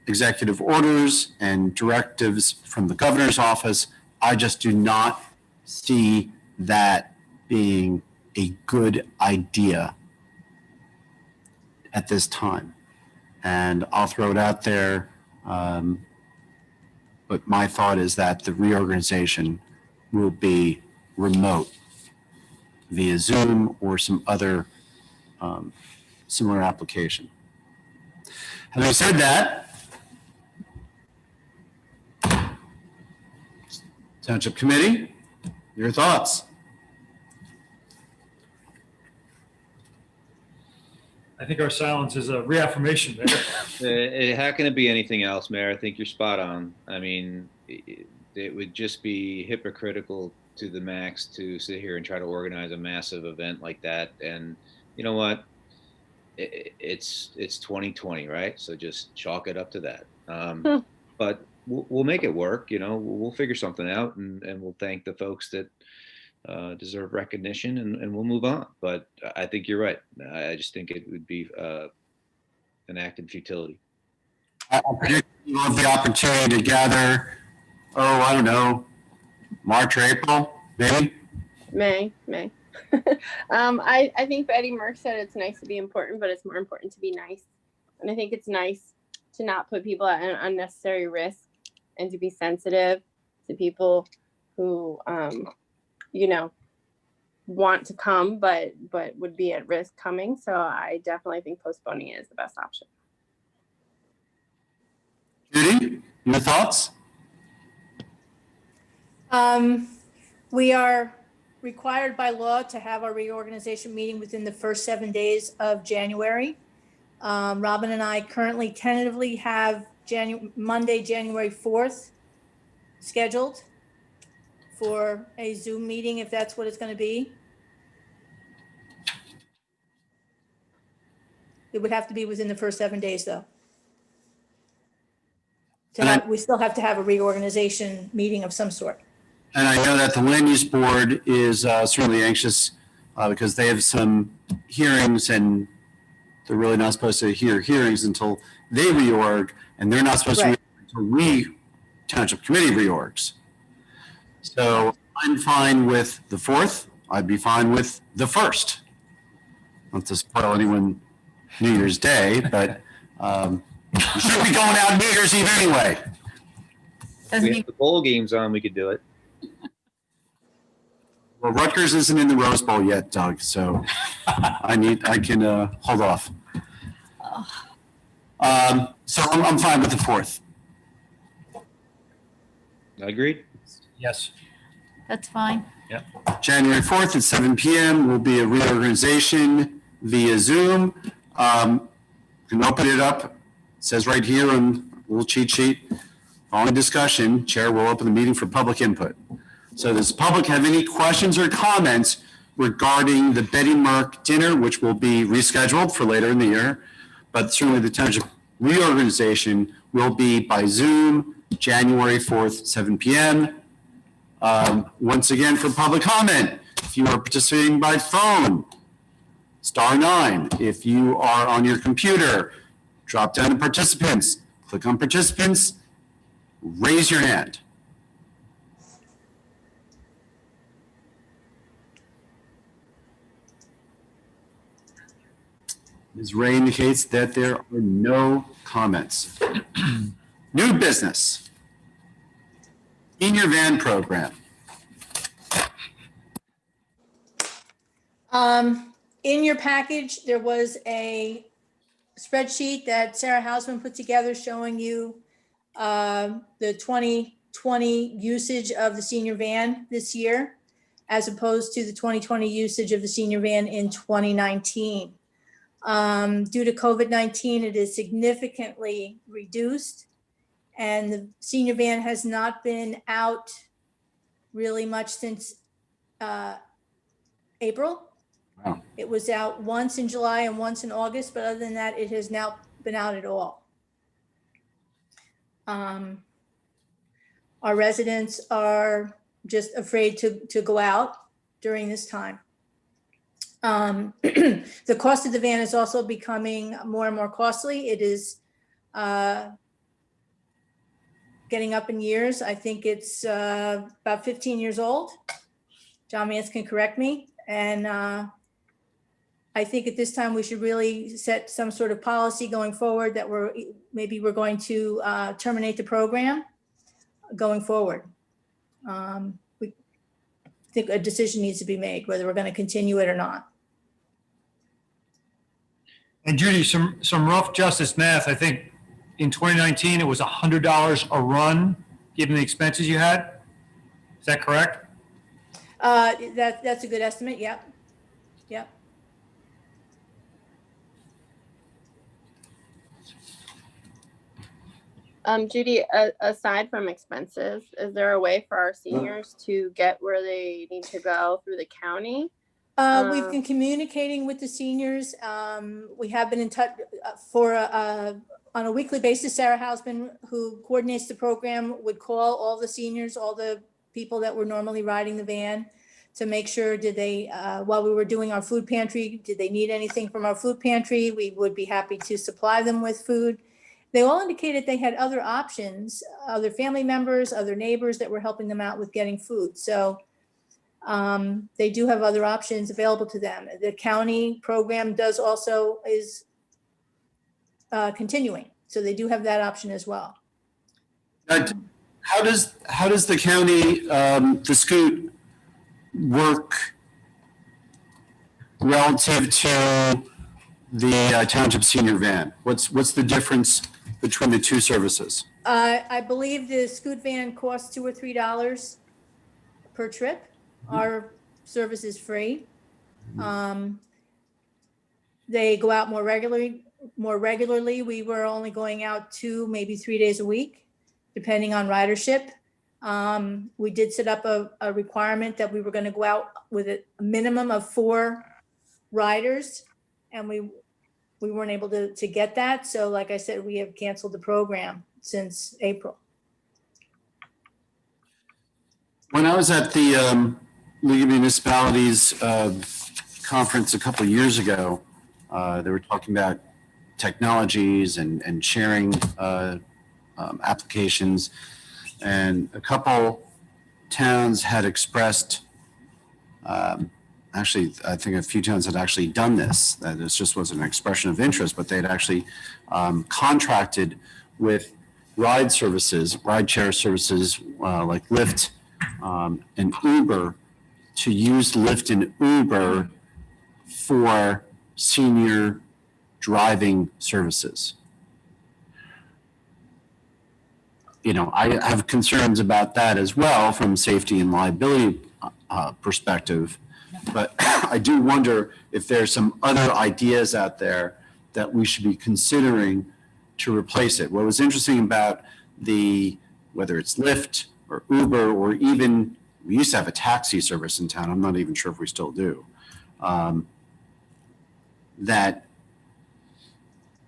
executive orders and directives from the governor's office, I just do not see that being a good idea at this time. And I'll throw it out there. But my thought is that the reorganization will be remote via Zoom or some other similar application. Having said that, Township Committee, your thoughts? I think our silence is a reaffirmation there. How can it be anything else, Mayor? I think you're spot on. I mean, it would just be hypocritical to the max to sit here and try to organize a massive event like that. And you know what? It's 2020, right? So just chalk it up to that. But we'll make it work. You know, we'll figure something out, and we'll thank the folks that deserve recognition, and we'll move on. But I think you're right. I just think it would be an act in futility. I predict you'll have the opportunity to gather, I don't know, March or April, maybe? May. I think Betty Merck said it's nice to be important, but it's more important to be nice. And I think it's nice to not put people at an unnecessary risk and to be sensitive to people who, want to come, but would be at risk coming. So I definitely think postponing it is the best option. Judy, your thoughts? We are required by law to have our reorganization meeting within the first 7 days of January. Robin and I currently tentatively have Monday, January 4th scheduled for a Zoom meeting, if that's what it's going to be. It would have to be within the first 7 days, though. We still have to have a reorganization meeting of some sort. And I know that the land use board is certainly anxious because they have some hearings and they're really not supposed to hear hearings until they reorg, and they're not supposed Right. to until township committee reorgs. So I'm fine with the 4th. I'd be fine with the 1st. Not to spoil anyone New Year's Day, but you should be going out New Year's Eve anyway. Doesn't We have the bowl games on, we could do it. Well, Rutgers isn't in the Rose Bowl yet, Doug, so I can hold off. So I'm fine with the 4th. Agreed? Yes. That's fine. January 4th at 7 p.m. will be a reorganization via Zoom. Can open it up. It says right here on a little cheat sheet. Following discussion, chair will open the meeting for public input. So does the public have any questions or comments regarding the Betty Merck dinner, which will be rescheduled for later in the year? But certainly the township reorganization will be by Zoom, January 4th, 7 p.m. Once again, for public comment, if you are participating by phone, *9. If you are on your computer, drop down to participants, click on participants, raise your hand. Ms. Ray indicates that there are no comments. New business. Senior van program. In your package, there was a spreadsheet that Sarah Hausman put together showing you the 2020 usage of the senior van this year, as opposed to the 2020 usage of the senior van in 2019. Due to COVID-19, it is significantly reduced, and the senior van has not been out really much since April. Wow. It was out once in July and once in August, but other than that, it has now been out at all. Our residents are just afraid to go out during this time. The cost of the van is also becoming more and more costly. It is getting up in years. I think it's about 15 years old. John Mance can correct me. And I think at this time we should really set some sort of policy going forward that we're going to terminate the program going forward. We think a decision needs to be made whether we're going to continue it or not. And Judy, some rough justice math, I think in 2019, it was $100 a run, given the expenses you had. Is that correct? That's a good estimate. Yep. Yep. Judy, aside from expenses, is there a way for our seniors to get where they need to go through the county? We've been communicating with the seniors. We have been in touch on a weekly basis. Sarah Hausman, who coordinates the program, would call all the seniors, all the people that were normally riding the van, to make sure, did they, while we were doing our food pantry, did they need anything from our food pantry? We would be happy to supply them with food. They all indicated they had other options, other family members, other neighbors that were helping them out with getting food. So they do have other options available to them. The county program is continuing. So they do have that option as well. How does the county, the scoot, work relative to the township senior van? What's the difference between the two services? I believe the scoot van costs $2 or $3 per trip. Our service is free. They go out more regularly. We were only going out 2, maybe 3 days a week, depending on ridership. We did set up a requirement that we were going to go out with a minimum of 4 riders, and we weren't able to get that. So like I said, we have canceled the program since April. When I was at the League of Municipalities conference a couple of years ago, they were talking about technologies and sharing applications. And a couple towns had expressed, actually, I think a few towns had actually done this, that this just wasn't an expression of interest, but they had actually contracted with ride share services like Lyft and Uber to use Lyft and Uber for senior driving services. You know, I have concerns about that as well from safety and liability perspective, but I do wonder if there's some other ideas out there that we should be considering to replace it. What was interesting about whether it's Lyft or Uber, or even, we used to have a taxi service in town, I'm not even sure if we still do, that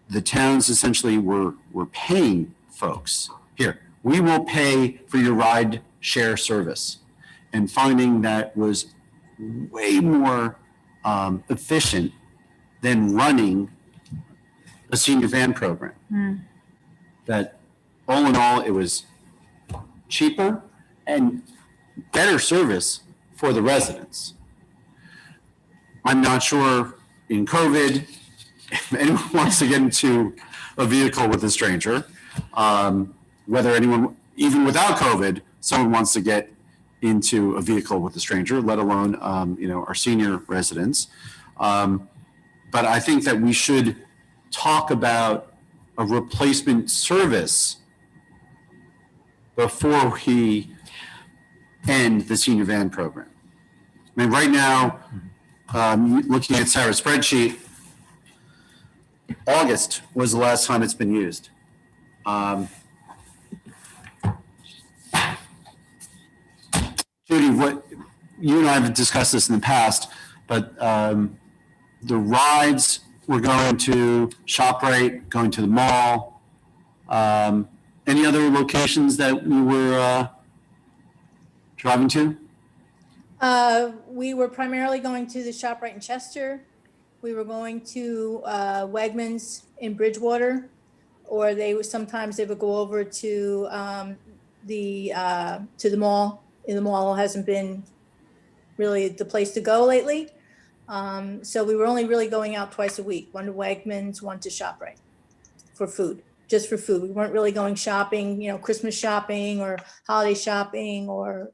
the towns essentially were paying folks, here, we will pay for your ride share service, and finding that was way more efficient than running a senior van program. That all in all, it was cheaper and better service for the residents. I'm not sure in COVID, if anyone wants to get into a vehicle with a stranger, whether anyone, even without COVID, someone wants to get into a vehicle with a stranger, let alone, our senior residents. But I think that we should talk about a replacement service before we end the senior van program. I mean, right now, looking at Sarah's spreadsheet, August was the last time it's been used. Judy, what you and I have discussed this in the past, but the rides were going to ShopRite, going to the mall. Any other locations that we were driving to? We were primarily going to the ShopRite in Chester. We were going to Wegmans in Bridgewater, or sometimes they would go over to the mall. And the mall hasn't been really the place to go lately. So we were only really going out twice a week, one to Wegmans, one to ShopRite for food, just for food. We weren't really going shopping, Christmas shopping or holiday shopping or,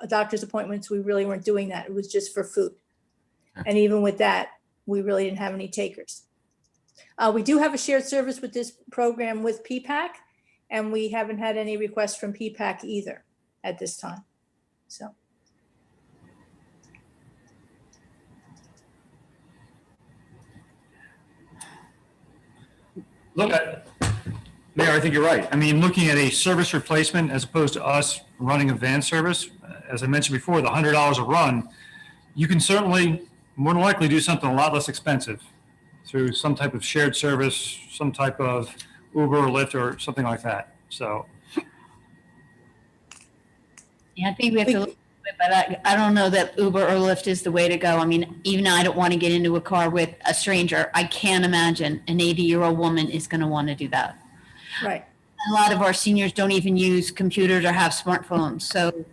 doctor's appointments. We really weren't doing that. It was just for food. And even with that, we really didn't have any takers. We do have a shared service with this program with PPAC, and we haven't had any requests from PPAC either at this time. So. Look, Mayor, I think you're right. I mean, looking at a service replacement as opposed to us running a van service, as I mentioned before, the $100 a run, you can certainly more than likely do something a lot less expensive through some type of shared service, some type of Uber or Lyft or something like that. So. Yeah, I think we have to look at it, but I don't know that Uber or Lyft is the way to go. I mean, even though I don't want to get into a car with a stranger, I can't imagine an 80-year-old woman is going to want to do that. Right. A lot of our seniors don't even use computers or have smartphones, so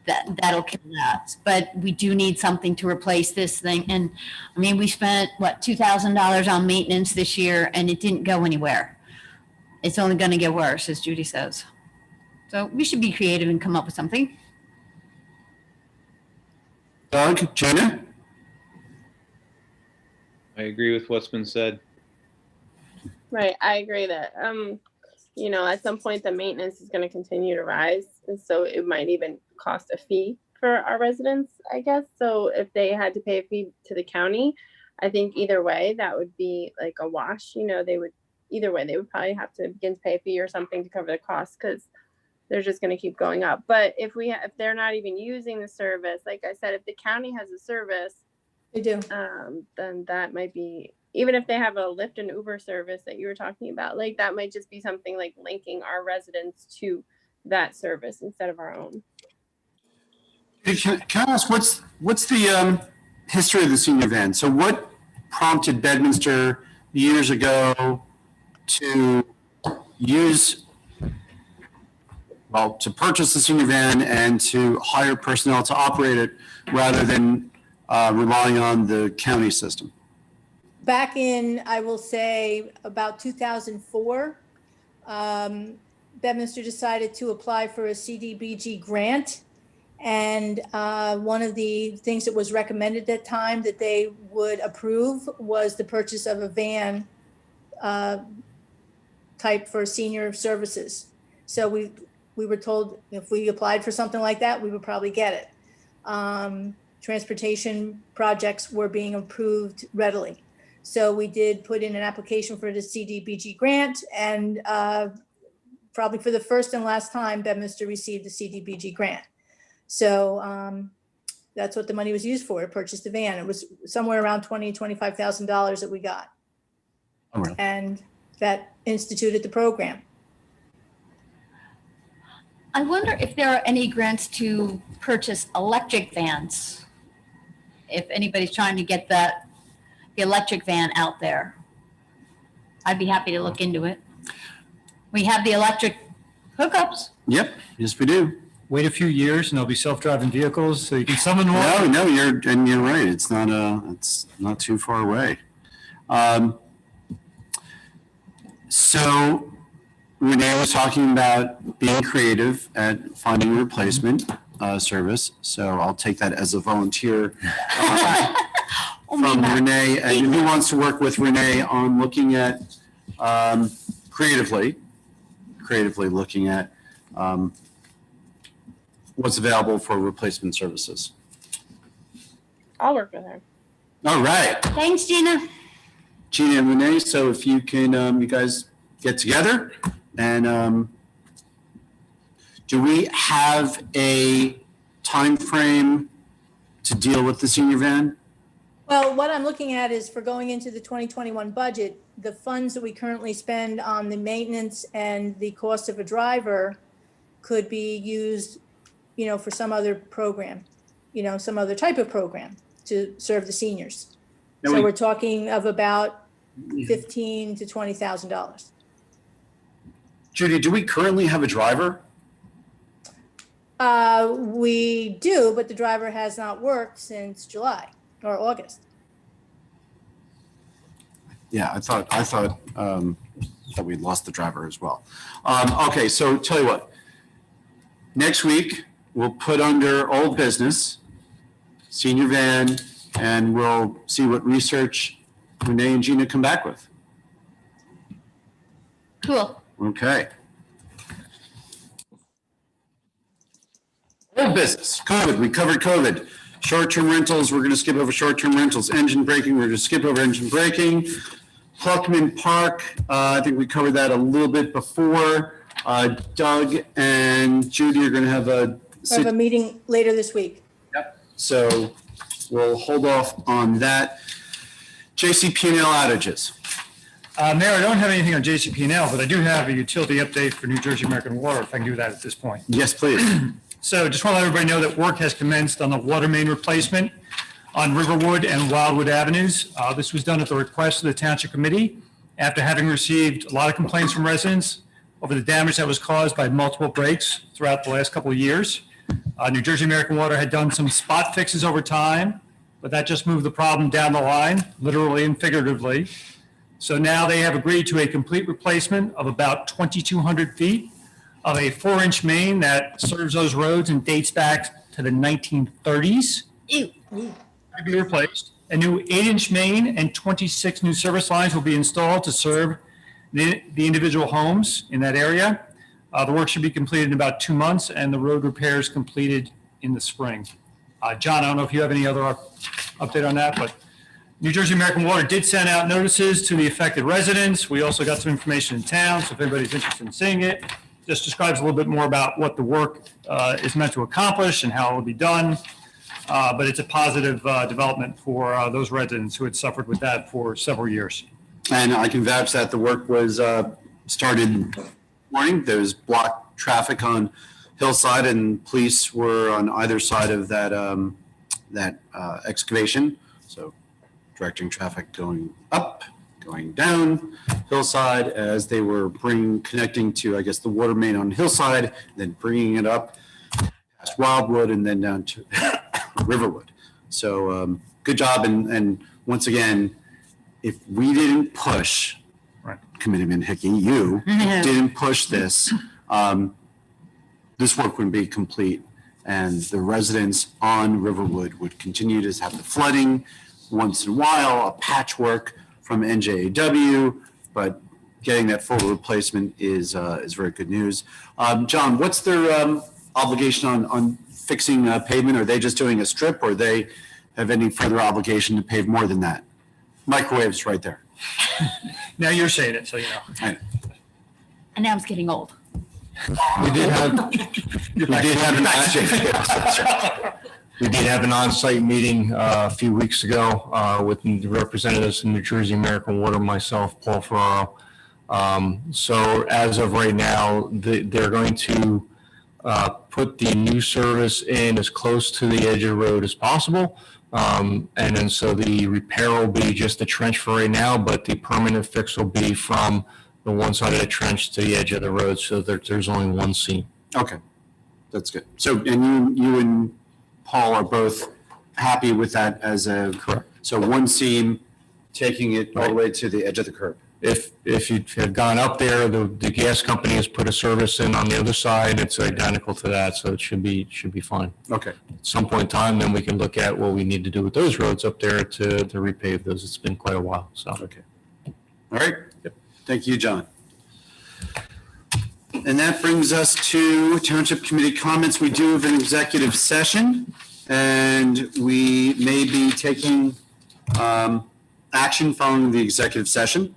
that'll kill that. But we do need something to replace this thing. And I mean, we spent $2,000 on maintenance this year, and it didn't go anywhere. It's only going to get worse, as Judy says. So we should be creative and come up with something. Doug, Gina? I agree with what's been said. Right, I agree that, at some point the maintenance is going to continue to rise. And so it might even cost a fee for our residents, I guess. So if they had to pay a fee to the county, I think either way, that would be like a wash. They would, either way, they would probably have to begin to pay a fee or something to cover the cost, because they're just going to keep going up. But if they're not even using the service, like I said, if the county has a service, They do. then that might be, even if they have a Lyft and Uber service that you were talking about, like that might just be something like linking our residents to that service instead of our own. Can I ask, what's the history of the senior van? So what prompted Bedminster years ago to to purchase the senior van and to hire personnel to operate it rather than relying on the county system? Back in, I will say, about 2004, Bedminster decided to apply for a CDBG grant. And one of the things that was recommended at that time that they would approve was the purchase of a van type for senior services. So we were told if we applied for something like that, we would probably get it. Transportation projects were being approved readily. So we did put in an application for the CDBG grant, and probably for the first and last time, Bedminster received the CDBG grant. So that's what the money was used for, to purchase the van. It was somewhere around $20,000, $25,000 that we got. Oh, really? And that instituted the program. I wonder if there are any grants to purchase electric vans. If anybody's trying to get the electric van out there. I'd be happy to look into it. We have the electric hookups. Yep, yes, we do. Wait a few years and there'll be self-driving vehicles, so you can summon one. No, you're right. It's not too far away. So Renee was talking about being creative at finding a replacement service. So I'll take that as a volunteer from Renee. And who wants to work with Renee on looking at creatively looking at what's available for replacement services? I'll work with her. All right. Thanks, Gina. Gina and Renee, so if you can, you guys get together and do we have a time frame to deal with the senior van? Well, what I'm looking at is for going into the 2021 budget, the funds that we currently spend on the maintenance and the cost of a driver could be used, for some other program, some other type of program to serve the seniors. So we're talking of about $15,000 to $20,000. Judy, do we currently have a driver? We do, but the driver has not worked since July or August. Yeah, I thought that we'd lost the driver as well. Okay, so tell you what, next week we'll put under old business, senior van, and we'll see what research Renee and Gina come back with. Cool. Okay. Old business, COVID, we covered COVID. Short-term rentals, we're gonna skip over short-term rentals. Engine braking, we're gonna skip over engine braking. Pluckman Park, I think we covered that a little bit before. Doug and Judy are gonna have a. We have a meeting later this week. Yep, so we'll hold off on that. JCP&L outages. Mayor, I don't have anything on JCP&L, but I do have a utility update for New Jersey American Water, if I can do that at this point. Yes, please. So just want to let everybody know that work has commenced on the water main replacement on Riverwood and Wildwood Avenues. This was done at the request of the Township Committee after having received a lot of complaints from residents over the damage that was caused by multiple breaks throughout the last couple of years. New Jersey American Water had done some spot fixes over time, but that just moved the problem down the line, literally and figuratively. So now they have agreed to a complete replacement of about 2,200 feet of a 4-inch main that serves those roads and dates back to the 1930s. Ew. To be replaced. A new 8-inch main and 26 new service lines will be installed to serve the individual homes in that area. The work should be completed in about 2 months and the road repairs completed in the spring. John, I don't know if you have any other update on that, but New Jersey American Water did send out notices to the affected residents. We also got some information in town, so if anybody's interested in seeing it, just describes a little bit more about what the work is meant to accomplish and how it will be done. But it's a positive development for those residents who had suffered with that for several years. And I can vouch that the work was started morning. There was blocked traffic on Hillside, and police were on either side of that excavation. So directing traffic going up, going down Hillside as they were connecting to, I guess, the water main on Hillside, then bringing it up past Wildwood and then down to Riverwood. So good job. And once again, if we didn't push, right, Committeeman Hickey, you didn't push this, this work wouldn't be complete. And the residents on Riverwood would continue to have the flooding once in a while, a patchwork from NJAW, but getting that full replacement is very good news. John, what's their obligation on fixing pavement? Are they just doing a strip, or they have any further obligation to pave more than that? Microwaves right there. Now you're saying it, so you know. Right. And now it's getting old. We did have an on-site meeting a few weeks ago with the representatives from New Jersey American Water, myself, Paul Ferraro. So as of right now, they're going to put the new service in as close to the edge of the road as possible. And then so the repair will be just the trench for right now, but the permanent fix will be from the one side of the trench to the edge of the road, so that there's only one seam. Okay, that's good. So, and you and Paul are both happy with that as a, Correct. So one seam, taking it all the way to the edge of the curb. If you have gone up there, the gas company has put a service in on the other side. It's identical to that, so it should be fine. Okay, At some point in time, then we can look at what we need to do with those roads up there to repave those. It's been quite a while, so. okay. All right. Yep. Thank you, John. And that brings us to Township Committee comments. We do have an executive session, and we may be taking action following the executive session.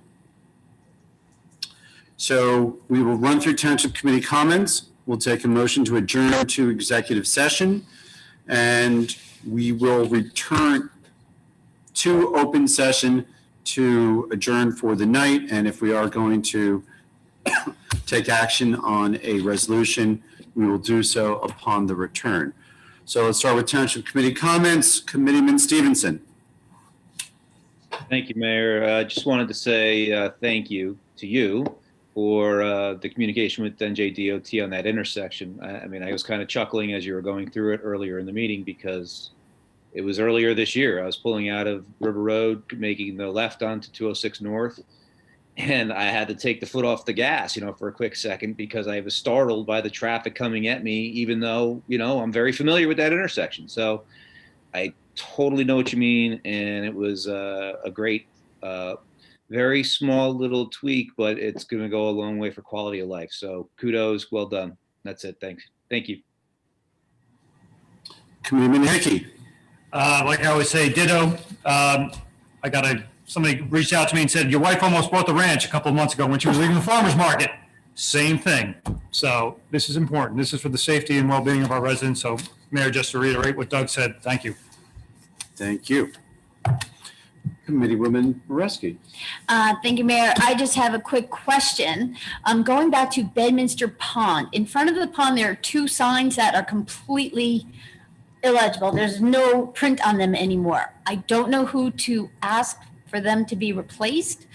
So we will run through Township Committee comments. We'll take a motion to adjourn to executive session, and we will return to open session to adjourn for the night. And if we are going to take action on a resolution, we will do so upon the return. So let's start with Township Committee comments. Committeeman Stevenson. Thank you, Mayor. Just wanted to say thank you to you for the communication with NJDOT on that intersection. I mean, I was kind of chuckling as you were going through it earlier in the meeting, because it was earlier this year. I was pulling out of River Road, making the left onto 206 North, and I had to take the foot off the gas, for a quick second, because I was startled by the traffic coming at me, even though, I'm very familiar with that intersection. So I totally know what you mean. And it was a great, very small little tweak, but it's going to go a long way for quality of life. So kudos, well done. That's it. Thanks. Thank you. Committeeman Hickey. Like I always say, ditto. Somebody reached out to me and said, your wife almost bought the ranch a couple of months ago when she was leaving the farmer's market. Same thing. So this is important. This is for the safety and well-being of our residents. So Mayor, just to reiterate what Doug said, thank you. Thank you. Committeewoman Moreski. Thank you, Mayor. I just have a quick question. Going back to Bedminster Pond, in front of the pond, there are two signs that are completely illegible. There's no print on them anymore. I don't know who to ask for them to be replaced.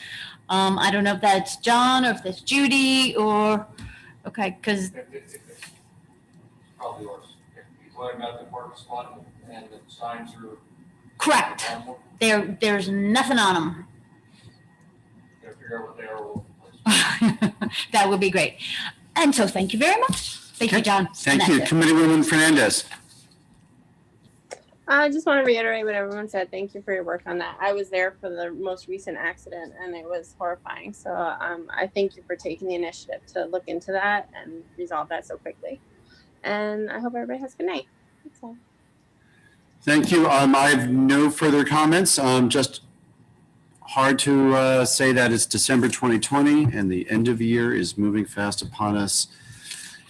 I don't know if that's John or if that's Judy or, okay, because. Probably yours. If you're talking about the parking spot and the signs are. Correct. There's nothing on them. Gotta figure out what they are. We'll replace. That would be great. And so thank you very much. Thank you, John. Thank you. Committeewoman Fernandez. I just want to reiterate what everyone said. Thank you for your work on that. I was there for the most recent accident, and it was horrifying. So I thank you for taking the initiative to look into that and resolve that so quickly. And I hope everybody has a good night. That's all. Thank you. I have no further comments. Just hard to say that it's December 2020 and the end of the year is moving fast upon us.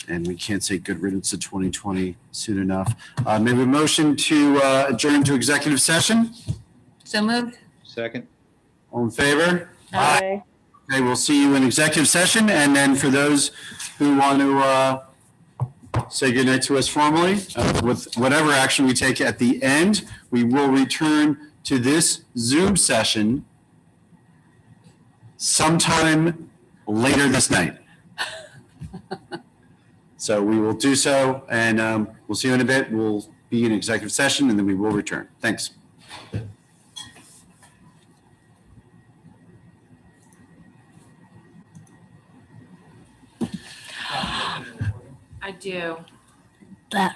And we can't say good riddance to 2020 soon enough. May we have a motion to adjourn to executive session? So moved. Second. All in favor? Aye. Okay, we'll see you in executive session. And then for those who want to say goodnight to us formally, with whatever action we take at the end, we will return to this Zoom session sometime later this night. So we will do so, and we'll see you in a bit. We'll be in executive session, and then we will return. Thanks. I do. That